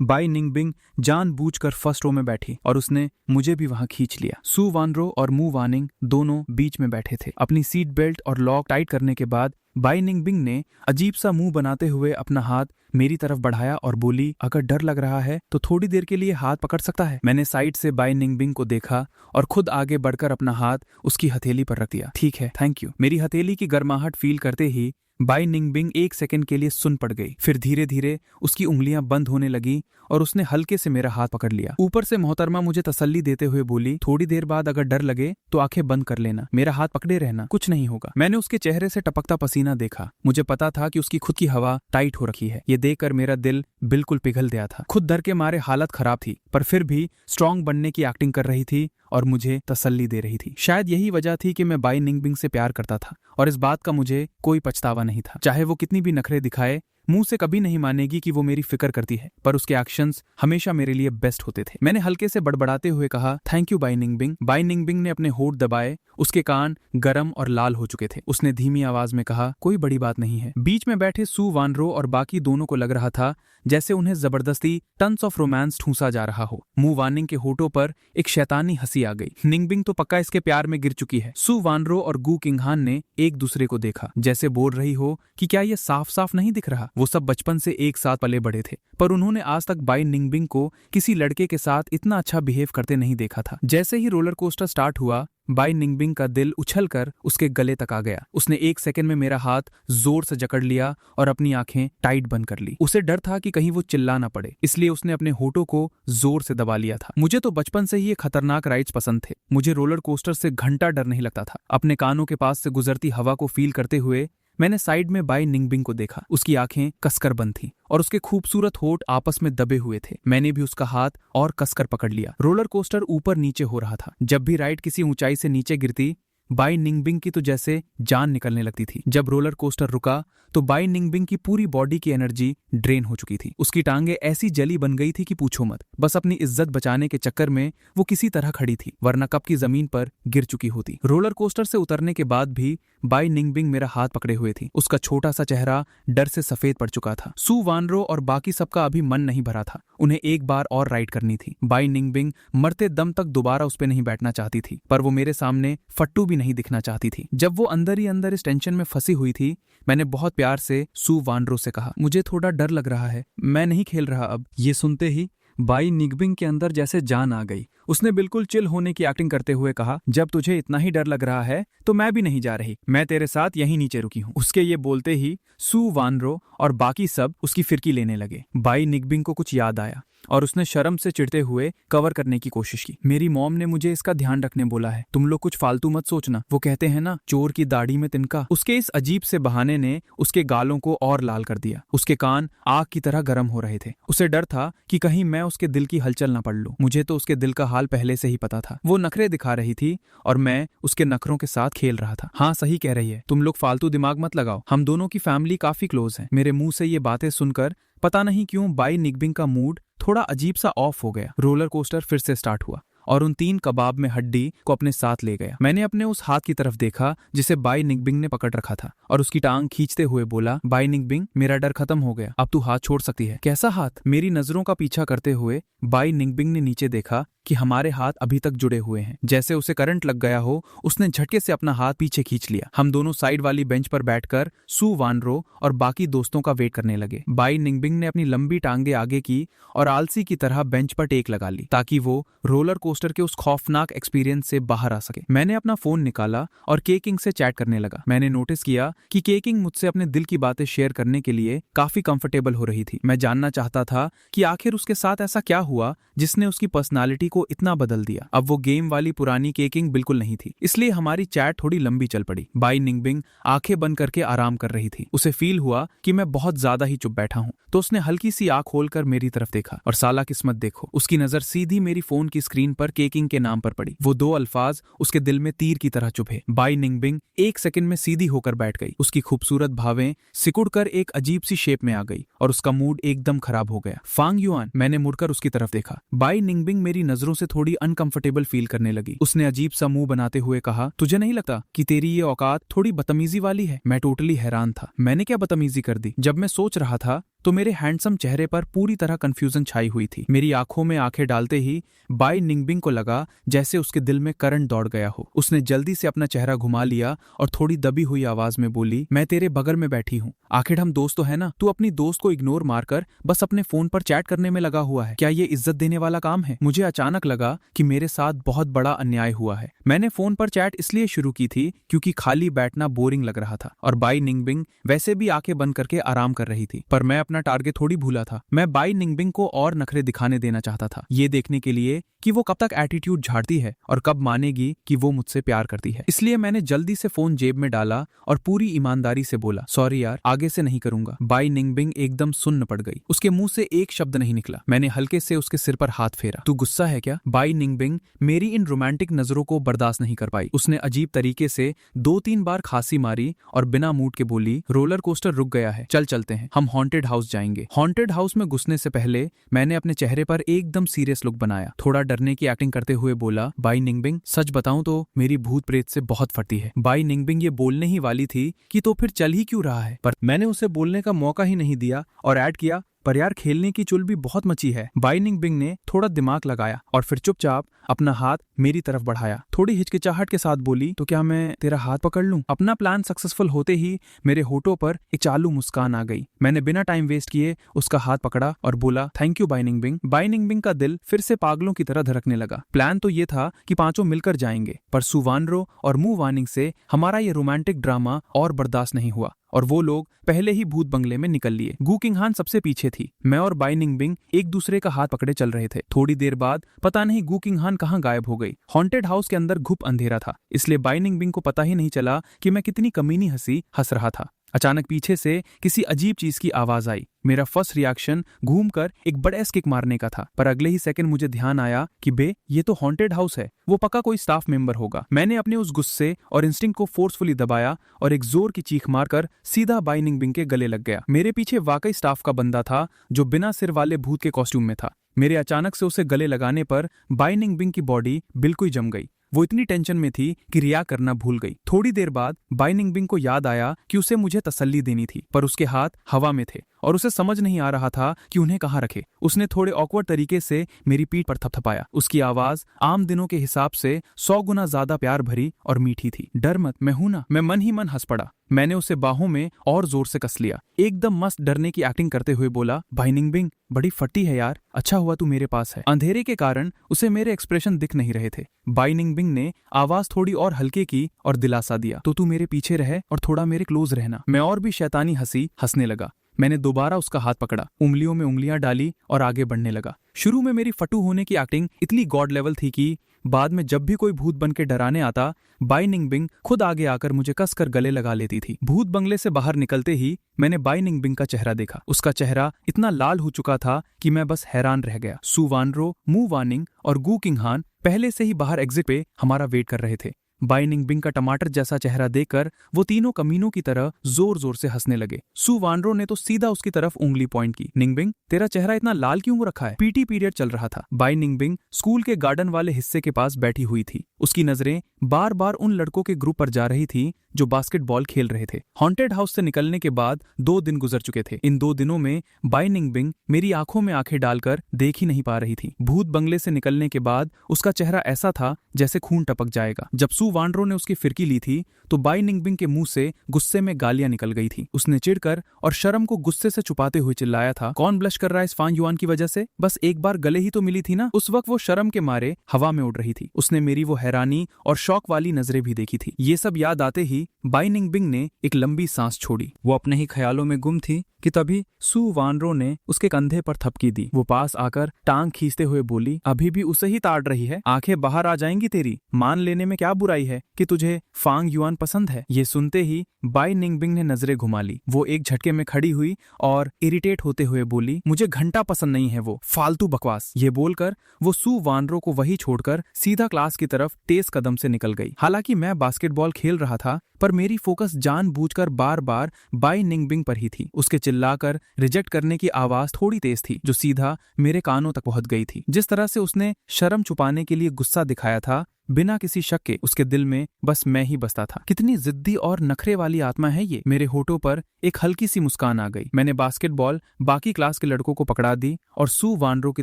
बाई निंगबिंग जानबूझकर फर्स्ट रो में बैठी और उसने मुझे भी वहां खींच लिया। सू वानरो और मू वानिंग दोनों बीच में बैठे थे। अपनी सीट बेल्ट और लॉक टाइट करने के बाद बाई निंगबिंग ने अजीब सा मुंह बनाते हुए अपना हाथ मेरी तरफ बढ़ाया और बोली, अगर डर लग रहा है तो थोड़ी देर के लिए हाथ पकड़ सकता है। मैंने साइड से बाई निंगबिंग को देखा और खुद आगे बढ़कर अपना हाथ उसकी हथेली पर रख दिया। ठीक है, थैंक यू। मेरी हथेली की गर्माहट फील करते ही बाई निंगबिंग एक सेकंड के लिए सुन पड़ गई। फिर धीरे धीरे उसकी उंगलियां बंद होने लगी और उसने हल्के से मेरा हाथ पकड़ लिया। ऊपर से मोहतरमा मुझे तसल्ली देते हुए बोली, थोड़ी देर बाद अगर डर लगे तो आंखें बंद कर लेना, मेरा हाथ पकड़े रहना, कुछ नहीं होगा। मैंने उसके चेहरे से टपकता पसीना देखा। मुझे पता था कि उसकी खुद की हवा टाइट हो रखी है। ये देखकर मेरा दिल बिल्कुल पिघल गया था। खुद डर के मारे हालत खराब थी पर फिर भी स्ट्रांग बनने की एक्टिंग कर रही थी और मुझे तसल्ली दे रही थी। शायद यही वजह थी कि मैं बाई निंगबिंग से प्यार करता था और इस बात का मुझे कोई पछतावा नहीं था। चाहे वो कितनी भी नखरे दिखाए, मुंह से कभी नहीं मानेगी कि वो मेरी फिक्र करती है, पर उसके एक्शंस हमेशा मेरे लिए बेस्ट होते थे। मैंने हल्के से बड़बड़ाते हुए कहा, थैंक यू बाई निंगबिंग। बाई निंगबिंग ने अपने होंठ दबाए, उसके कान गरम और लाल हो चुके थे। उसने धीमी आवाज में कहा, कोई बड़ी बात नहीं है। बीच में बैठे सू वानरो और बाकी दोनों को लग रहा था जैसे उन्हें जबरदस्ती टन्स ऑफ रोमांस ठूंसा जा रहा हो। मू वानिंग के होठों पर एक शैतानी हंसी आ गई। निंगबिंग तो पक्का इसके प्यार में गिर चुकी है। सू वानरो और गू किंगहान ने एक दूसरे को देखा, जैसे बोल रही हो कि क्या ये साफ साफ नहीं दिख रहा। वो सब बचपन से एक साथ पले बड़े थे पर उन्होंने आज तक बाई निंगबिंग को किसी लड़के के साथ इतना अच्छा बिहेव करते नहीं देखा था। जैसे ही रोलर कोस्टर स्टार्ट हुआ, बाई निंगबिंग का दिल उछलकर उसके गले तक आ गया। उसने एक सेकंड में मेरा हाथ जोर से जकड़ लिया और अपनी आंखें टाइट बंद कर ली। उसे डर था कि कहीं वो चिल्ला ना पड़े, इसलिए उसने अपने होठों को जोर से दबा लिया था। मुझे तो बचपन से ही ये खतरनाक राइड्स पसंद थे। मुझे रोलर कोस्टर से घंटा डर नहीं लगता था। अपने कानों के पास से गुजरती हवा को फील करते हुए मैंने साइड में बाई निंगबिंग को देखा। उसकी आंखें कसकर बंद थी और उसके खूबसूरत होठ आपस में दबे हुए थे। मैंने भी उसका हाथ और कसकर पकड़ लिया। रोलर कोस्टर ऊपर नीचे हो रहा था। जब भी राइड किसी ऊंचाई से नीचे गिरती, बाई निंगबिंग की तो जैसे जान निकलने लगती थी। जब रोलर कोस्टर रुका तो बाई निंगबिंग की पूरी बॉडी की एनर्जी ड्रेन हो चुकी थी। उसकी टांगे ऐसी जली बन गई थी कि पूछो मत। बस अपनी इज्जत बचाने के चक्कर में वो किसी तरह खड़ी थी, वरना कब की जमीन पर गिर चुकी होती। रोलर कोस्टर से उतरने के बाद भी बाई निंगबिंग मेरा हाथ पकड़े हुए थी। उसका छोटा सा चेहरा डर से सफेद पड़ चुका था। सू वानरो और बाकी सबका अभी मन नहीं भरा था। उन्हें एक बार और राइड करनी थी। बाई निंगबिंग मरते दम तक दोबारा उस पर नहीं बैठना चाहती थी, पर वो मेरे सामने फट्टू भी नहीं दिखना चाहती थी। जब वो अंदर ही अंदर इस टेंशन में फंसी हुई थी, मैंने बहुत प्यार से सू वानरो से कहा, मुझे थोड़ा डर लग रहा है, मैं नहीं खेल रहा अब। ये सुनते ही बाई निंगबिंग के अंदर जैसे जान आ गई। उसने बिल्कुल चिल होने की एक्टिंग करते हुए कहा, जब तुझे इतना ही डर लग रहा है तो मैं भी नहीं जा रही, मैं तेरे साथ यहीं नीचे रुकी हूँ। उसके ये बोलते ही सू वानरो और बाकी सब उसकी फिरकी लेने लगे। बाई निंगबिंग को कुछ याद आया और उसने शर्म से चिढ़ते हुए कवर करने की कोशिश की। मेरी मॉम ने मुझे इसका ध्यान रखने बोला है, तुम लोग कुछ फालतू मत सोचना। वो कहते हैं ना, चोर की दाढ़ी में तिनका। उसके इस अजीब से बहाने ने उसके गालों को और लाल कर दिया। उसके कान आग की तरह गर्म हो रहे थे। उसे डर था कि कहीं मैं उसके दिल की हलचल न पढ़ लूं। मुझे तो उसके दिल का हाल पहले से ही पता था। वो नखरे दिखा रही थी और मैं उसके नखरों के साथ खेल रहा था। हाँ, सही कह रही है, तुम लोग फालतू दिमाग मत लगाओ, हम दोनों की फैमिली काफी क्लोज है। मेरे मुंह से ये बातें सुनकर पता नहीं क्यों बाई निंगबिंग का मूड थोड़ा अजीब सा ऑफ हो गया। रोलर कोस्टर फिर से स्टार्ट हुआ और उन 3 कबाब में हड्डी को अपने साथ ले गया। मैंने अपने उस हाथ की तरफ देखा जिसे बाई निंगबिंग ने पकड़ रखा था और उसकी टांग खींचते हुए बोला, बाई निंगबिंग, मेरा डर खत्म हो गया, अब तू हाथ छोड़ सकती है। कैसा हाथ? मेरी नजरों का पीछा करते हुए बाई निंगबिंग ने नीचे देखा। कि हमारे हाथ अभी तक जुड़े हुए हैं। जैसे उसे करंट लग गया हो, उसने झटके से अपना हाथ पीछे खींच लिया। हम दोनों साइड वाली बेंच पर बैठकर सू वानरो और बाकी दोस्तों का वेट करने लगे। बाई निंगबिंग ने अपनी लंबी टांगे आगे की और आलसी की तरह बेंच पर टेक लगा ली ताकि वो रोलर कोस्टर के उस खौफनाक एक्सपीरियंस से बाहर आ सके। मैंने अपना फोन निकाला और केकिंग से चैट करने लगा। मैंने नोटिस किया कि केकिंग मुझसे अपने दिल की बातें शेयर करने के लिए काफी कंफर्टेबल हो रही थी। मैं जानना चाहता था कि आखिर उसके साथ ऐसा क्या हुआ जिसने उसकी पर्सनालिटी को इतना बदल दिया। अब वो गेम वाली पुरानी केकिंग बिल्कुल नहीं थी, इसलिए हमारी चैट थोड़ी लंबी चल पड़ी। बाई निंगबिंग आंखें बंद करके आराम कर रही थी। उसे फील हुआ कि मैं बहुत ज्यादा ही चुप बैठा हूं, तो उसने हल्की सी आंख खोलकर मेरी तरफ देखा और साला किस्मत देखो, उसकी नजर सीधी मेरी फोन की स्क्रीन पर केकिंग के नाम पर पड़ी। वो दो अल्फाज उसके दिल में तीर की तरह चुभे। बाई निंगबिंग एक सेकंड में सीधी होकर बैठ गई। उसकी खूबसूरत भावें सिकुड़कर एक अजीब सी शेप में आ गई और उसका मूड एकदम खराब हो गया। फांग युआन, मैंने मुड़कर उसकी तरफ देखा। बाई निंगबिंग मेरी नजरों से थोड़ी अनकंफर्टेबल फील करने लगी। उसने अजीब सा मुंह बनाते हुए कहा, तुझे नहीं लगता कि तेरी ये औकात थोड़ी बदतमीजी वाली है? मैं टोटली हैरान था। मैंने क्या बदतमीजी कर दी? जब मैं सोच रहा था तो मेरे हैंडसम चेहरे पर पूरी तरह कंफ्यूजन छाई हुई थी। मेरी आंखों में आंखें डालते ही बाई निंगबिंग को लगा जैसे उसके दिल में करंट दौड़ गया हो। उसने जल्दी से अपना चेहरा घुमा लिया और थोड़ी दबी हुई आवाज में बोली, मैं तेरे बगल में बैठी हूँ, आखिर हम दोस्त तो है ना? तू अपनी दोस्त को इग्नोर मारकर बस अपने फोन पर चैट करने में लगा हुआ है। क्या ये इज्जत देने वाला काम है? मुझे अचानक लगा कि मेरे साथ बहुत बड़ा अन्याय हुआ है। मैंने फोन पर चैट इसलिए शुरू की थी क्योंकि खाली बैठना बोरिंग लग रहा था और बाई निंगबिंग वैसे भी आंखें बंद करके आराम कर रही थी। पर मैं अपना टारगेट थोड़ी भूला था। मैं बाई निंगबिंग को और नखरे दिखाने देना चाहता था, ये देखने के लिए कि वो कब तक एटीट्यूड झाड़ती है और कब मानेगी कि वो मुझसे प्यार करती है। इसलिए मैंने जल्दी से फोन जेब में डाला और पूरी ईमानदारी से बोला, सॉरी यार, आगे से नहीं करूंगा। बाई निंगबिंग एकदम सुन्न पड़ गई। उसके मुंह से एक शब्द नहीं निकला। मैंने हल्के से उसके सिर पर हाथ फेरा। तू गुस्सा है क्या? बाई निंगबिंग मेरी इन रोमांटिक नजरों को बर्दाश्त नहीं कर पाई। उसने अजीब तरीके से 2-3 बार खांसी मारी और बिना मूड के बोली, रोलर कोस्टर रुक गया है, चल चलते हैं, हम हॉन्टेड हाउस जाएंगे। हॉन्टेड हाउस में घुसने से पहले मैंने अपने चेहरे पर एकदम सीरियस लुक बनाया। थोड़ा डरने की एक्टिंग करते हुए बोला, बाई निंगबिंग, सच बताऊं तो मेरी भूत प्रेत से बहुत फटती है। बाई निंगबिंग ये बोलने ही वाली थी कि तो फिर चल ही क्यों रहा है, पर मैंने उसे बोलने का मौका ही नहीं दिया और ऐड किया, पर यार खेलने की चुल भी बहुत मची है। बाई निंगबिंग ने थोड़ा दिमाग लगाया और फिर चुपचाप अपना हाथ मेरी तरफ बढ़ाया। थोड़ी हिचकिचाहट के साथ बोली, तो क्या मैं तेरा हाथ पकड़ लूं? अपना प्लान सक्सेसफुल होते ही मेरे होठों पर एक चालू मुस्कान आ गई। मैंने बिना टाइम वेस्ट किए उसका हाथ पकड़ा और बोला, थैंक यू बाई निंगबिंग। बाई निंगबिंग का दिल फिर से पागलों की तरह धड़कने लगा। प्लान तो ये था कि पांचों मिलकर जाएंगे, पर सू वानरो और मू वानिंग से हमारा ये रोमांटिक ड्रामा और बर्दाश्त नहीं हुआ और वो लोग पहले ही भूत बंगले में निकल लिए। गू किंग हान सबसे पीछे थी। मैं और बाई निंगबिंग एक दूसरे का हाथ पकड़े चल रहे थे। थोड़ी देर बाद पता नहीं गू किंग हान कहाँ गायब हो गई। हॉन्टेड हाउस के अंदर घुप अंधेरा था, इसलिए बाई निंगबिंग को पता ही नहीं चला कि मैं कितनी कमीनी हंसी हंस रहा था। अचानक पीछे से किसी अजीब चीज की आवाज आई। मेरा फर्स्ट रिएक्शन घूमकर एक बड़े किक मारने का था, पर अगले ही सेकंड मुझे ध्यान आया कि बे, ये तो हॉन्टेड हाउस है, वो पक्का कोई स्टाफ मेंबर होगा। मैंने अपने उस गुस्से और इंस्टिंक्ट को फोर्सफुली दबाया और एक जोर की चीख मारकर सीधा बाई निंगबिंग के गले लग गया। मेरे पीछे वाकई स्टाफ का बंदा था जो बिना सिर वाले भूत के कॉस्ट्यूम में था। मेरे अचानक से उसे गले लगाने पर बाई निंगबिंग की बॉडी बिल्कुल जम गई। वो इतनी टेंशन में थी कि रिया करना भूल गई। थोड़ी देर बाद बाई निंगबिंग को याद आया कि उसे मुझे तसल्ली देनी थी, पर उसके हाथ हवा में थे और उसे समझ नहीं आ रहा था कि उन्हें कहाँ रखे। उसने थोड़े ऑकवर्ड तरीके से मेरी पीठ पर थपथपाया। उसकी आवाज आम दिनों के हिसाब से 100 गुना ज्यादा प्यार भरी और मीठी थी। डर मत, मैं हूं ना। मैं मन ही मन हंस पड़ा। मैंने उसे बाहों में और जोर से कस लिया। एकदम मस्त डरने की एक्टिंग करते हुए बोला, बाई निंगबिंग, बड़ी फटी है यार, अच्छा हुआ तू मेरे पास है। अंधेरे के कारण उसे मेरे एक्सप्रेशन दिख नहीं रहे थे। बाई निंगबिंग ने आवाज थोड़ी और हल्के की और दिलासा दिया, तो तू मेरे पीछे रहे और थोड़ा मेरे क्लोज रहना। मैं और भी शैतानी हंसी हंसने लगा। मैंने दोबारा उसका हाथ पकड़ा, उंगलियों में उंगलियां डाली और आगे बढ़ने लगा। शुरू में मेरी फटू होने की एक्टिंग इतनी गॉड लेवल थी कि बाद में जब भी कोई भूत बन के डराने आता, बाई निंगबिंग खुद आगे आकर मुझे कसकर गले लगा लेती थी। भूत बंगले से बाहर निकलते ही मैंने बाई निंगबिंग का चेहरा देखा। उसका चेहरा इतना लाल हो चुका था कि मैं बस हैरान रह गया। सू वानरो, मू वानिंग और गू किंग हान पहले से ही बाहर एग्जिट पे हमारा वेट कर रहे थे। बाई निंगबिंग का टमाटर जैसा चेहरा देखकर वो तीनों कमीनों की तरह जोर जोर से हंसने लगे। सु वानरो ने तो सीधा उसकी तरफ उंगली पॉइंट की। निंगबिंग, तेरा चेहरा इतना लाल क्यों रखा है? पीटी पीरियड चल रहा था। बाई निंगबिंग स्कूल के गार्डन वाले हिस्से के पास बैठी हुई थी। उसकी नजरें बार बार उन लड़कों के ग्रुप पर जा रही थी जो बास्केटबॉल खेल रहे थे। हॉन्टेड हाउस से निकलने के बाद 2 दिन गुजर चुके थे। इन 2 दिनों में बाई निंगबिंग मेरी आंखों में आंखें डालकर देख ही नहीं पा रही थी। भूत बंगले से निकलने के बाद उसका चेहरा ऐसा था जैसे खून टपक जाएगा। जब सु वानरो ने उसकी फिरकी ली थी तो बाई निंगबिंग के मुंह से गुस्से में गालियां निकल गई थी। उसने चिढ़कर और शर्म को गुस्से से छुपाते हुए चिल्लाया था, कौन ब्लश कर रहा है इस फांग युआन की वजह से? बस एक बार गले ही तो मिली थी ना। उस वक्त वो शर्म के मारे हवा में उड़ रही थी। उसने मेरी वो हैरानी और शौक वाली नजरें भी देखी थी। ये सब याद आते ही बाई निंगबिंग ने एक लंबी सांस छोड़ी। वो अपने ही ख्यालों में गुम थी कि तभी सु वानरो ने उसके कंधे पर थपकी दी। वो पास आकर टांग खींचते हुए बोली, अभी भी उसे ही ताड़ रही है? आंखें बाहर आ जाएंगी तेरी। मान लेने में क्या बुराई है कि तुझे फांग युआन पसंद है। ये सुनते ही बाई निंगबिंग ने नजरें घुमा ली। वो एक झटके में खड़ी हुई और इरिटेट होते हुए बोली, मुझे घंटा पसंद नहीं है, वो फालतू बकवास। ये बोलकर वो सु वानरो को वही छोड़कर सीधा क्लास की तरफ तेज कदम से निकल गई। हालांकि मैं बास्केटबॉल खेल रहा था पर मेरी फोकस जानबूझकर बार बार बाई निंगबिंग पर ही थी। उसके चिल्लाकर रिजेक्ट करने की आवाज थोड़ी तेज थी जो सीधा मेरे कानों तक पहुंच गई थी। जिस तरह से उसने शर्म छुपाने के लिए गुस्सा दिखाया था, बिना किसी शक के उसके दिल में बस मैं ही बसता था। कितनी जिद्दी और नखरे वाली आत्मा है ये। मेरे होठों पर एक हल्की सी मुस्कान आ गई। मैंने बास्केटबॉल बाकी क्लास के लड़कों को पकड़ा दी और सु वानरो की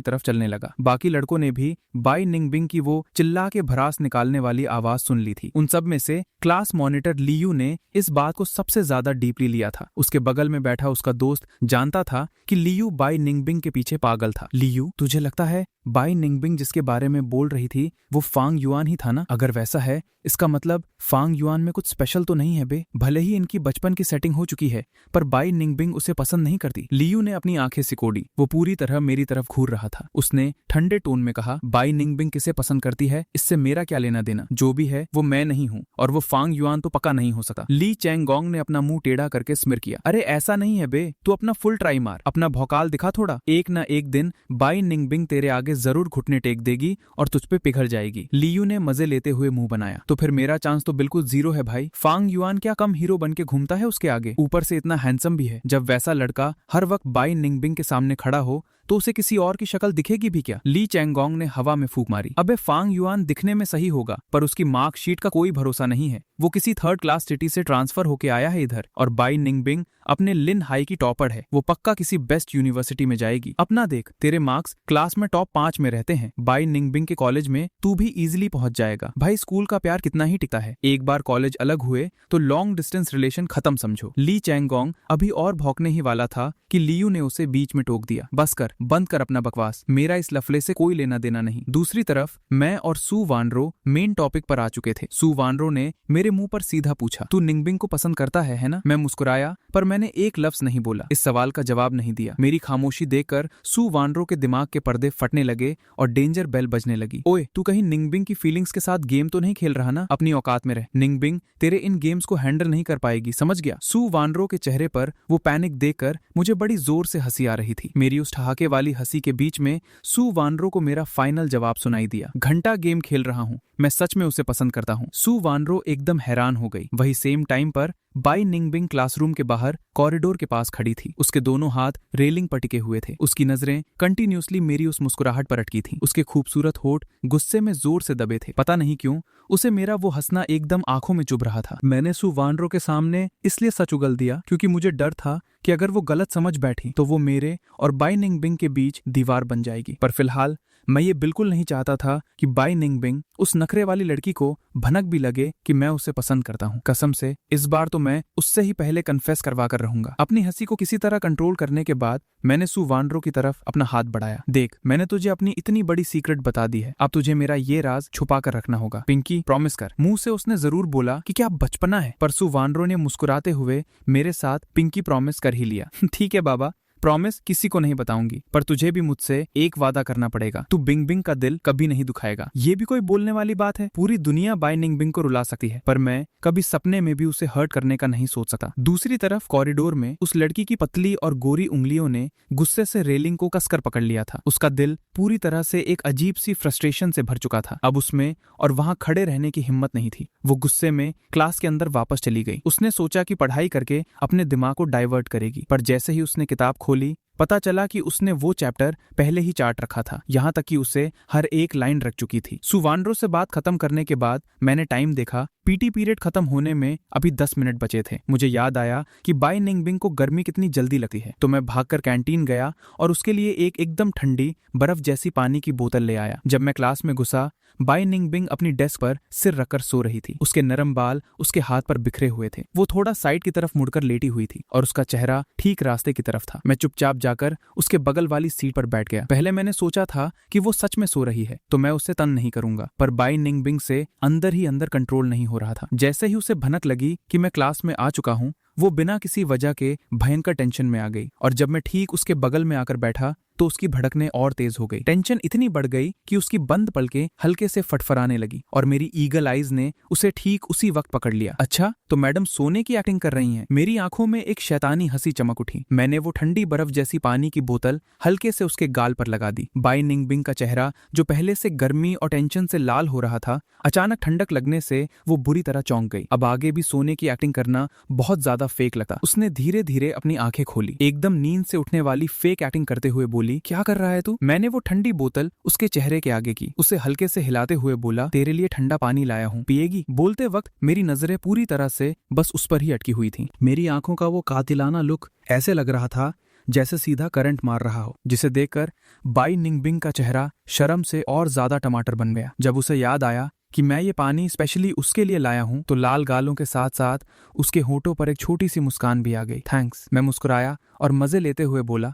तरफ चलने लगा। बाकी लड़कों ने भी बाई निंगबिंग की वो चिल्ला के भड़ास निकालने वाली आवाज सुन ली थी। उन सब में से क्लास मॉनिटर लियू ने इस बात को सबसे ज्यादा डीपली लिया था। उसके बगल में बैठा उसका दोस्त जानता था कि लियू बाई निंगबिंग के पीछे पागल था। लियू, तुझे लगता है बाई निंगबिंग जिसके बारे में बोल रही थी वो फांग युआन ही था ना? अगर वैसा है इसका मतलब फांग युआन में कुछ स्पेशल तो नहीं है बे। भले ही इनकी बचपन की सेटिंग हो चुकी है पर बाई निंगबिंग उसे पसंद नहीं करती। लियू ने अपनी आंखें सिकोड़ी। वो पूरी तरह मेरी तरफ घूर रहा था। उसने ठंडे टोन में कहा, बाई निंगबिंग किसे पसंद करती है इससे मेरा क्या लेना देना? जो भी है वो मैं नहीं हूँ और वो फांग युआन तो पक्का नहीं हो सकता। ली चैंगोंग ने अपना मुंह टेढ़ा करके स्मिर किया। अरे ऐसा नहीं है बे, तू अपना फुल ट्राई मार, अपना भौकाल दिखा थोड़ा। एक ना एक दिन बाई निंगबिंग तेरे आगे जरूर घुटने टेक देगी और तुझ पे पिघल जाएगी। लियू ने मजे लेते हुए मुंह बनाया। तो फिर मेरा चांस तो बिल्कुल 0 है भाई। फांग युआन क्या कम हीरो बन के घूमता है उसके आगे? ऊपर से इतना हैंडसम भी है। जब वैसा लड़का हर वक्त बाई निंगबिंग के सामने खड़ा हो तो उसे किसी और की शक्ल दिखेगी भी क्या? ली चैंगोंग ने हवा में फूंक मारी। अबे फांग युआन दिखने में सही होगा पर उसकी मार्कशीट का कोई भरोसा नहीं है। वो किसी 3rd क्लास सिटी से ट्रांसफर होके आया है इधर। और बाई निंगबिंग अपने लिन हाई की टॉपर है। वो पक्का किसी बेस्ट यूनिवर्सिटी में जाएगी। अपना देख, तेरे मार्क्स क्लास में टॉप 5 में रहते हैं। बाई निंगबिंग के कॉलेज में तू भी इजीली पहुंच जाएगा। भाई स्कूल का प्यार कितना ही टिकता है, एक बार कॉलेज अलग हुए तो लॉन्ग डिस्टेंस रिलेशन खत्म समझो। ली चैंगोंग अभी और भौंकने ही वाला था कि लियू ने उसे बीच में टोक दिया। बस कर, बंद कर अपना बकवास, मेरा इस लफड़े से कोई लेना देना नहीं। दूसरी तरफ मैं और सु वानरो मेन टॉपिक पर आ चुके थे। सु वानरो ने मेरे मुंह पर सीधा पूछा, तू निंगबिंग को पसंद करता है ना? मैं मुस्कुराया पर मैंने एक लफ्ज नहीं बोला। इस सवाल का जवाब नहीं दिया। मेरी खामोशी देखकर सु वानरो के दिमाग के पर्दे फटने लगे और डेंजर बेल बजने लगी। ओए, तू कहीं निंगबिंग की फीलिंग्स के साथ गेम तो नहीं खेल रहा ना? अपनी औकात में रह। निंगबिंग तेरे इन गेम्स को हैंडल नहीं कर पाएगी, समझ गया? सु वानरो के चेहरे पर वो पैनिक देखकर मुझे बड़ी जोर से हंसी आ रही थी। मेरी उस ठहाके वाली हंसी के बीच में सु वानरो को मेरा फाइनल जवाब सुनाई दिया। घंटा गेम खेल रहा हूँ, मैं सच में उसे पसंद करता हूँ। सु वानरो एकदम हैरान हो गई। वही सेम टाइम पर बाई निंगबिंग क्लासरूम के बाहर कॉरिडोर के पास खड़ी थी। उसके दोनों हाथ रेलिंग पर टिके हुए थे। उसकी नजरें कंटिन्यूसली मेरी उस मुस्कुराहट पर अटकी थी। उसके खूबसूरत होठ गुस्से में जोर से दबे थे। पता नहीं क्यों उसे मेरा वो हंसना एकदम आंखों में चुभ रहा था। मैंने सु वानरो के सामने इसलिए सच उगल दिया क्योंकि मुझे डर था कि अगर वो गलत समझ बैठी तो वो मेरे और बाई निंगबिंग के बीच दीवार बन जाएगी। पर फिलहाल मैं ये बिल्कुल नहीं चाहता था कि बाई निंगबिंग उस नखरे वाली लड़की को भनक भी लगे कि मैं उसे पसंद करता हूँ। कसम से इस बार तो मैं उससे ही पहले कन्फेस करवा कर रहूंगा। अपनी हंसी को किसी तरह कंट्रोल करने के बाद मैंने सु वानरो की तरफ अपना हाथ बढ़ाया। देख, मैंने तुझे अपनी इतनी बड़ी सीक्रेट बता दी है, अब तुझे मेरा ये राज छुपा कर रखना होगा। पिंकी, प्रॉमिस कर। मुंह से उसने जरूर बोला कि क्या बचपना है, पर सु वानरो ने मुस्कुराते हुए मेरे साथ पिंकी प्रॉमिस कर ही लिया। ठीक है बाबा, प्रॉमिस किसी को नहीं बताऊंगी, पर तुझे भी मुझसे एक वादा करना पड़ेगा, तू बिंग बिंग का दिल कभी नहीं दुखाएगा। ये भी कोई बोलने वाली बात है? पूरी दुनिया बाय निंग बिंग को रुला सकती है, पर मैं कभी सपने में भी उसे हर्ट करने का नहीं सोच सकता। दूसरी तरफ कॉरिडोर में उस लड़की की पतली और गोरी उंगलियों ने गुस्से से रेलिंग को कसकर पकड़ लिया था। उसका दिल पूरी तरह से एक अजीब सी फ्रस्ट्रेशन से भर चुका था। अब उसमें और वहां खड़े रहने की हिम्मत नहीं थी। वो गुस्से में क्लास के अंदर वापस चली गई। उसने सोचा कि पढ़ाई करके अपने दिमाग को डाइवर्ट करेगी, पर जैसे ही उसने किताब खोली पता चला कि उसने वो चैप्टर पहले ही चार्ट रखा था, यहाँ तक कि उसे हर एक लाइन रख चुकी थी। सुवानरो से बात खत्म करने के बाद मैंने टाइम देखा। पीटी पीरियड खत्म होने में अभी 10 मिनट बचे थे। मुझे याद आया कि बाय निंग बिंग को गर्मी कितनी जल्दी लगती है, तो मैं भागकर कैंटीन गया और उसके लिए एक एकदम ठंडी बर्फ जैसी पानी की बोतल ले आया। जब मैं क्लास में घुसा, बाय निंग बिंग अपनी डेस्क पर सिर रखकर सो रही थी। उसके नरम बाल उसके हाथ पर बिखरे हुए थे। वो थोड़ा साइड की तरफ मुड़कर लेटी हुई थी और उसका चेहरा ठीक रास्ते की तरफ था। मैं चुपचाप जाकर उसके बगल वाली सीट पर बैठ गया। पहले मैंने सोचा था कि वो सच में सो रही है तो मैं उससे तंग नहीं करूंगा, पर बाय निंग बिंग से अंदर ही अंदर कंट्रोल नहीं हो रहा था। जैसे ही उसे भनक लगी कि मैं क्लास में आ चुका हूं, वो बिना किसी वजह के भयंकर टेंशन में आ गई और जब मैं ठीक उसके बगल में आकर बैठा तो उसकी भड़कने और तेज हो गई। टेंशन इतनी बढ़ गई कि उसकी बंद पलकें हल्के से फटफराने लगी और मेरी ईगल आइज ने उसे ठीक उसी वक्त पकड़ लिया। अच्छा, तो मैडम सोने की एक्टिंग कर रही हैं। मेरी आंखों में एक शैतानी हंसी चमक उठी। मैंने वो ठंडी बर्फ जैसी पानी की बोतल हल्के से उसके गाल पर लगा दी। बाय निंग बिंग का चेहरा, जो पहले से गर्मी और टेंशन से लाल हो रहा था, अचानक ठंडक लगने से वो बुरी तरह चौंक गई। अब आगे भी सोने की एक्टिंग करना बहुत ज्यादा फेक लगा। उसने धीरे धीरे अपनी आंखें खोली, एकदम नींद से उठने वाली फेक एक्टिंग करते हुए बोली, क्या कर रहा है तू? मैंने वो ठंडी बोतल उसके चेहरे के आगे की, उसे हल्के से हिलाते हुए बोला, तेरे लिए ठंडा पानी लाया हूँ, पिएगी? बोलते वक्त मेरी नजरें पूरी तरह से बस उस पर ही अटकी हुई थी। मेरी आंखों का वो कातिलाना लुक ऐसे लग रहा था जैसे सीधा करंट मार रहा हो, जिसे देखकर बाय निंग बिंग का चेहरा शर्म से और ज्यादा टमाटर बन गया। जब उसे याद आया कि मैं ये पानी स्पेशली उसके लिए लाया हूं, तो लाल गालों के साथ साथ उसके होठों पर एक छोटी सी मुस्कान भी आ गई। थैंक्स, मैं मुस्कुराया और मजे लेते हुए बोला,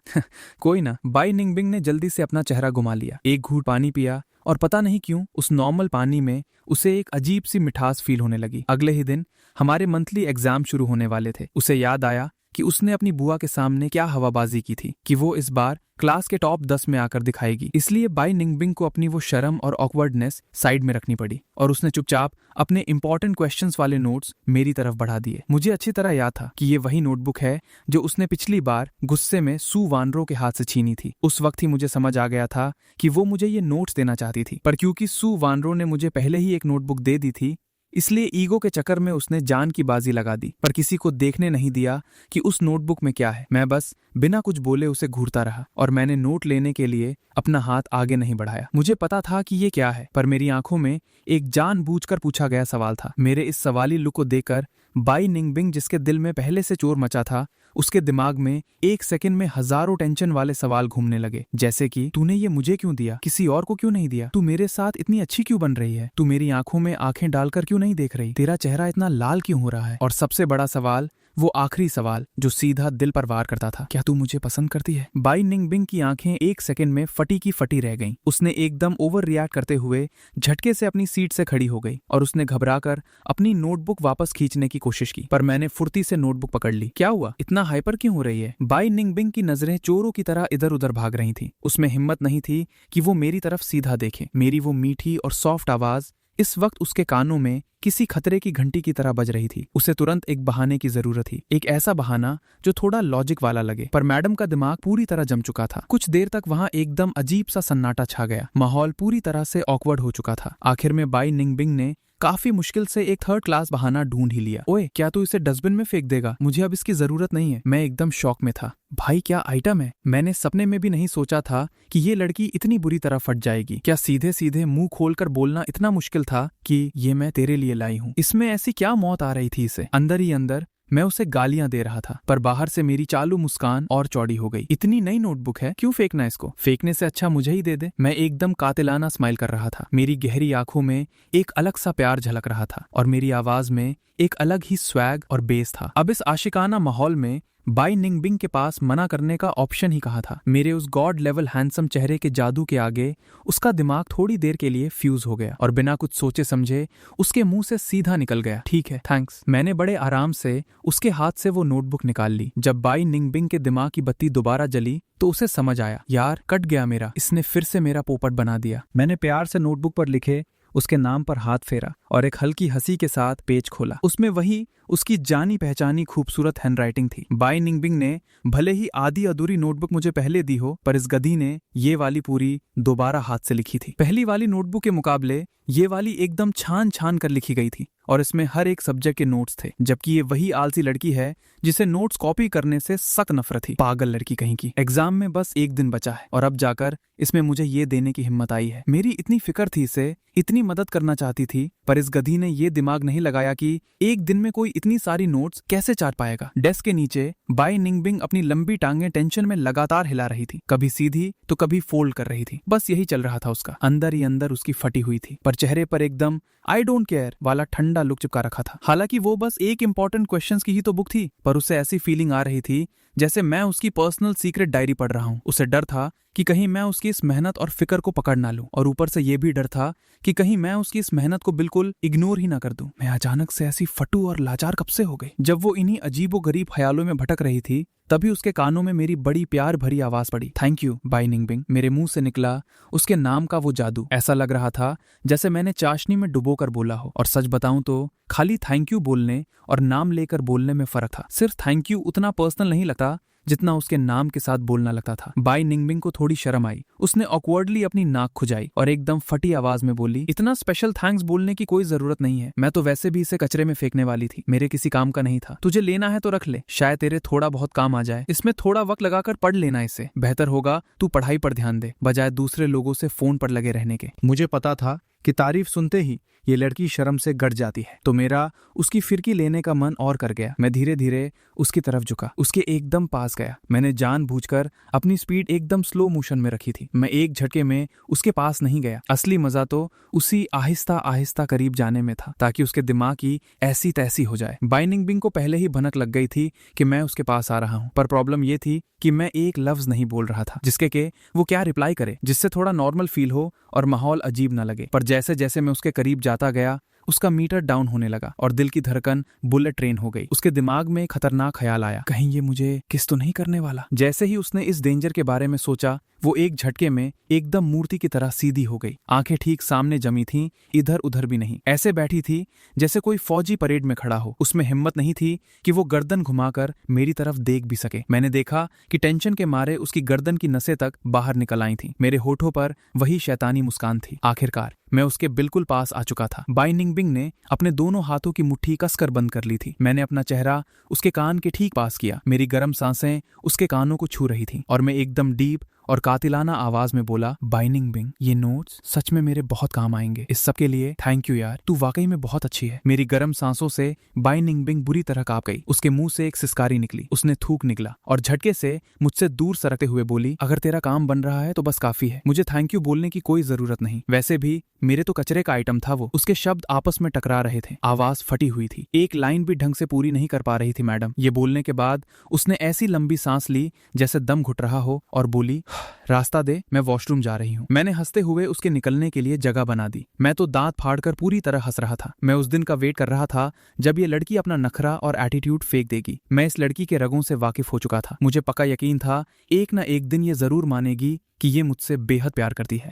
कोई ना। बाय निंग बिंग ने जल्दी से अपना चेहरा घुमा लिया, एक घूंट पानी पिया और पता नहीं क्यों उस नॉर्मल पानी में उसे एक अजीब सी मिठास फील होने लगी। अगले ही दिन हमारे मंथली एग्जाम शुरू होने वाले थे। उसे याद आया कि उसने अपनी बुआ के सामने क्या हवाबाजी की थी कि वो इस बार क्लास के टॉप 10 में आकर दिखाएगी। इसलिए बाय निंग बिंग को अपनी वो शर्म और ऑकवर्डनेस साइड में रखनी पड़ी और उसने चुपचाप अपने इंपॉर्टेंट क्वेश्चंस वाले नोट्स मेरी तरफ बढ़ा दिए। मुझे अच्छी तरह याद था कि ये वही नोटबुक है जो उसने पिछली बार गुस्से में सू वानरो के हाथ से छीनी थी। उस वक्त ही मुझे समझ आ गया था कि वो मुझे ये नोट्स देना चाहती थी, पर क्योंकि सू वानरो ने मुझे पहले ही एक नोटबुक दे दी थी, इसलिए ईगो के चक्कर में उसने जान की बाजी लगा दी, पर किसी को देखने नहीं दिया कि उस नोटबुक में क्या है। मैं बस बिना कुछ बोले उसे घूरता रहा और मैंने नोट लेने के लिए अपना हाथ आगे नहीं बढ़ाया। मुझे पता था कि ये क्या है, पर मेरी आंखों में एक जानबूझकर पूछा गया सवाल था। मेरे इस सवाली लुक को देखकर बाय निंग बिंग, जिसके दिल में पहले से चोर मचा था, उसके दिमाग में एक सेकंड में हजारों टेंशन वाले सवाल घूमने लगे, जैसे कि तूने ये मुझे क्यों दिया, किसी और को क्यों नहीं दिया, तू मेरे साथ इतनी अच्छी क्यों बन रही है, तू मेरी आंखों में आंखें डालकर क्यों नहीं देख रही, तेरा चेहरा इतना लाल क्यों हो रहा है, और सबसे बड़ा सवाल, वो आखिरी सवाल जो सीधा दिल पर वार करता था, क्या तू मुझे पसंद करती है? बाय निंग बिंग की आंखें एक सेकंड में फटी की फटी रह गईं। उसने एकदम ओवर रिएक्ट करते हुए झटके से अपनी सीट से खड़ी हो गई और उसने घबराकर अपनी नोटबुक वापस खींचने की कोशिश की, पर मैंने फुर्ती से नोटबुक पकड़ ली। क्या हुआ, इतना हाइपर क्यों हो रही है? बाय निंग बिंग की नजरें चोरों की तरह इधर उधर भाग रही थी। उसमें हिम्मत नहीं थी कि वो मेरी तरफ सीधा देखे। मेरी वो मीठी और सॉफ्ट आवाज इस वक्त उसके कानों में किसी खतरे की घंटी की तरह बज रही थी। उसे तुरंत एक बहाने की जरूरत थी, एक ऐसा बहाना जो थोड़ा लॉजिक वाला लगे, पर मैडम का दिमाग पूरी तरह जम चुका था। कुछ देर तक वहां एकदम अजीब सा सन्नाटा छा गया। माहौल पूरी तरह से ऑकवर्ड हो चुका था। आखिर में बाय निंग बिंग ने काफी मुश्किल से एक थर्ड क्लास बहाना ढूंढ ही लिया। ओए, क्या तू इसे डस्टबिन में फेंक देगा? मुझे अब इसकी जरूरत नहीं है। मैं एकदम शॉक में था। भाई, क्या आइटम है? मैंने सपने में भी नहीं सोचा था कि ये लड़की इतनी बुरी तरह फट जाएगी। क्या सीधे सीधे मुंह खोलकर बोलना इतना मुश्किल था कि ये मैं तेरे लिए लाई हूँ? इसमें ऐसी क्या मौत आ रही थी इसे? अंदर ही अंदर मैं उसे गालियां दे रहा था, पर बाहर से मेरी चालू मुस्कान और चौड़ी हो गई। इतनी नई नोटबुक है, क्यों फेंकना इसको? फेंकने से अच्छा मुझे ही दे दे। मैं एकदम कातिलाना स्माइल कर रहा था। मेरी गहरी आंखों में एक अलग सा प्यार झलक रहा था और मेरी आवाज में एक अलग ही स्वैग और बेस था। अब इस आशिकाना माहौल में बाई निंगबिंग के पास मना करने का ऑप्शन ही कहाँ था। मेरे उस गॉड लेवल हैंडसम चेहरे के जादू के आगे उसका दिमाग थोड़ी देर के लिए फ्यूज हो गया और बिना कुछ सोचे समझे उसके मुंह से सीधा निकल गया, ठीक है थैंक्स। मैंने बड़े आराम से उसके हाथ से वो नोटबुक निकाल ली। जब बाई निंगबिंग के दिमाग की बत्ती दोबारा जली तो उसे समझ आया, यार कट गया मेरा, इसने फिर से मेरा पोपट बना दिया। मैंने प्यार से नोटबुक पर लिखे उसके नाम पर हाथ फेरा और एक हल्की हंसी के साथ पेज खोला। उसमें वही उसकी जानी पहचानी खूबसूरत हैंडराइटिंग थी। बाई निंगबिंग ने भले ही आधी अधूरी नोटबुक मुझे पहले दी हो, पर इस गधी ने ये वाली पूरी दोबारा हाथ से लिखी थी। पहली वाली नोटबुक के मुकाबले ये वाली एकदम छान छान कर लिखी गई थी और इसमें हर एक सब्जेक्ट के नोट्स थे, जबकि ये वही आलसी लड़की है जिसे नोट्स कॉपी करने से सख्त नफरत थी। पागल लड़की कहीं की। एग्जाम में बस एक दिन बचा है और अब जाकर इसमें मुझे ये देने की हिम्मत आई है। मेरी इतनी फिक्र थी इसे, इतनी मदद करना चाहती थी, पर इस गधी ने ये दिमाग नहीं लगाया कि एक दिन में कोई इतनी सारी नोट्स कैसे चाट पाएगा। डेस्क के नीचे बाई निंगबिंग अपनी लंबी टांगें टेंशन में लगातार हिला रही थी, कभी सीधी तो कभी फोल्ड कर रही थी। बस यही चल रहा था उसका। अंदर ही अंदर उसकी फटी हुई थी, पर चेहरे पर एकदम आई डोंट केयर वाला ठंडा लुक चिपका रखा था। हालांकि वो बस एक इंपॉर्टेंट क्वेश्चंस की ही तो बुक थी, पर उससे ऐसी फीलिंग आ रही थी जैसे मैं उसकी पर्सनल सीक्रेट डायरी पढ़ रहा हूँ। उसे डर था कि कहीं मैं उसकी इस मेहनत और फिक्र को पकड़ ना लूं, और ऊपर से ये भी डर था कि कहीं मैं उसकी इस मेहनत को बिल्कुल इग्नोर ही ना कर दूं। मैं अचानक से ऐसी फटू और लाचार कब से हो गई। जब वो इन्हीं अजीबो गरीब ख्यालों में भटक रही थी, तभी उसके कानों में मेरी बड़ी प्यार भरी आवाज पड़ी, थैंक यू बाई निंगबिंग। मेरे मुंह से निकला उसके नाम का वो जादू। ऐसा लग रहा था जैसे मैंने चाशनी में डुबो कर बोला हो। और सच बताऊं तो खाली थैंक यू बोलने और नाम लेकर बोलने में फर्क था। सिर्फ थैंक यू उतना पर्सनल नहीं लगता जितना उसके नाम के साथ बोलना लगता था। बाई निंगबिंग को थोड़ी शर्म आई। उसने ऑकवर्डली अपनी नाक खुजाई और एकदम फटी आवाज में बोली, इतना स्पेशल थैंक्स बोलने की कोई जरूरत नहीं है, मैं तो वैसे भी इसे कचरे में फेंकने वाली थी, मेरे किसी काम का नहीं था। तुझे लेना है तो रख ले, शायद तेरे थोड़ा बहुत काम आ जाए। इसमें थोड़ा वक्त लगाकर पढ़ लेना, इससे बेहतर होगा तू पढ़ाई पर ध्यान दे बजाय दूसरे लोगों से फोन पर लगे रहने के। मुझे पता था कि तारीफ सुनते ही ये लड़की शर्म से गड़ जाती है, तो मेरा उसकी फिरकी लेने का मन और कर गया। मैं धीरे धीरे उसकी तरफ झुका, उसके एकदम पास गया। मैंने जानबूझकर अपनी स्पीड एकदम स्लो मोशन में रखी थी। मैं एक झटके में उसके पास नहीं गया। असली मजा तो उसी आहिस्ता आहिस्ता करीब जाने में था, ताकि उसके दिमाग की ऐसी तैसी हो जाए। बाई निंगबिंग को पहले ही भनक लग गई थी कि मैं उसके पास आ रहा हूँ, पर प्रॉब्लम ये थी कि मैं एक लफ्ज नहीं बोल रहा था जिसके के वो क्या रिप्लाई करे, जिससे थोड़ा नॉर्मल फील हो और माहौल अजीब ना लगे। पर जैसे जैसे मैं उसके करीब जाता गया, उसका मीटर डाउन होने लगा और दिल की धड़कन बुलेट ट्रेन हो गई। उसके दिमाग में खतरनाक ख्याल आया, कहीं ये मुझे किस तो नहीं करने वाला। जैसे ही उसने इस डेंजर के बारे में सोचा, वो एक झटके में एकदम मूर्ति की तरह सीधी हो गई। आंखें ठीक सामने जमी थीं, इधर उधर भी नहीं। ऐसे बैठी थी जैसे कोई फौजी परेड में खड़ा हो। उसमें हिम्मत नहीं थी कि वो गर्दन घुमाकर मेरी तरफ देख भी सके। मैंने देखा कि टेंशन के मारे उसकी गर्दन की नसें तक बाहर निकल आई थीं। मेरे होठों पर वही शैतानी मुस्कान थी। आखिरकार मैं उसके बिल्कुल पास आ चुका था। बाई निंगबिंग ने अपने दोनों हाथों की मुट्ठी कसकर बंद कर ली थी। मैंने अपना चेहरा उसके कान के ठीक पास किया। मेरी गर्म सांसें उसके कानों को छू रही थीं और मैं एकदम डीप और कातिलाना आवाज में बोला, बाई निंगबिंग, ये नोट्स सच में मेरे बहुत काम आएंगे। इस सब के लिए थैंक यू यार, तू वाकई में बहुत अच्छी है। मेरी गर्म सांसों से बाई निंगबिंग बुरी तरह कांप गई। उसके मुंह से एक सिसकारी निकली। उसने थूक निकला और झटके से मुझसे दूर सरकते हुए बोली, अगर तेरा काम बन रहा है तो बस काफी है, मुझे थैंक यू बोलने की कोई जरूरत नहीं। वैसे भी मेरे तो कचरे का आइटम था वो। उसके शब्द आपस में टकरा रहे थे, आवाज फटी हुई थी, एक लाइन भी ढंग से पूरी नहीं कर पा रही थी मैडम। ये बोलने के बाद उसने ऐसी लंबी सांस ली जैसे दम घुट रहा हो और बोली, रास्ता दे, मैं वॉशरूम जा रही हूँ। मैंने हंसते हुए उसके निकलने के लिए जगह बना दी। मैं तो दांत फाड़कर पूरी तरह हंस रहा था। मैं उस दिन का वेट कर रहा था जब ये लड़की अपना नखरा और एटीट्यूड फेंक देगी। मैं इस लड़की के रगों से वाकिफ हो चुका था। मुझे पक्का यकीन था एक न एक दिन ये जरूर मानेगी कि ये मुझसे बेहद प्यार करती है।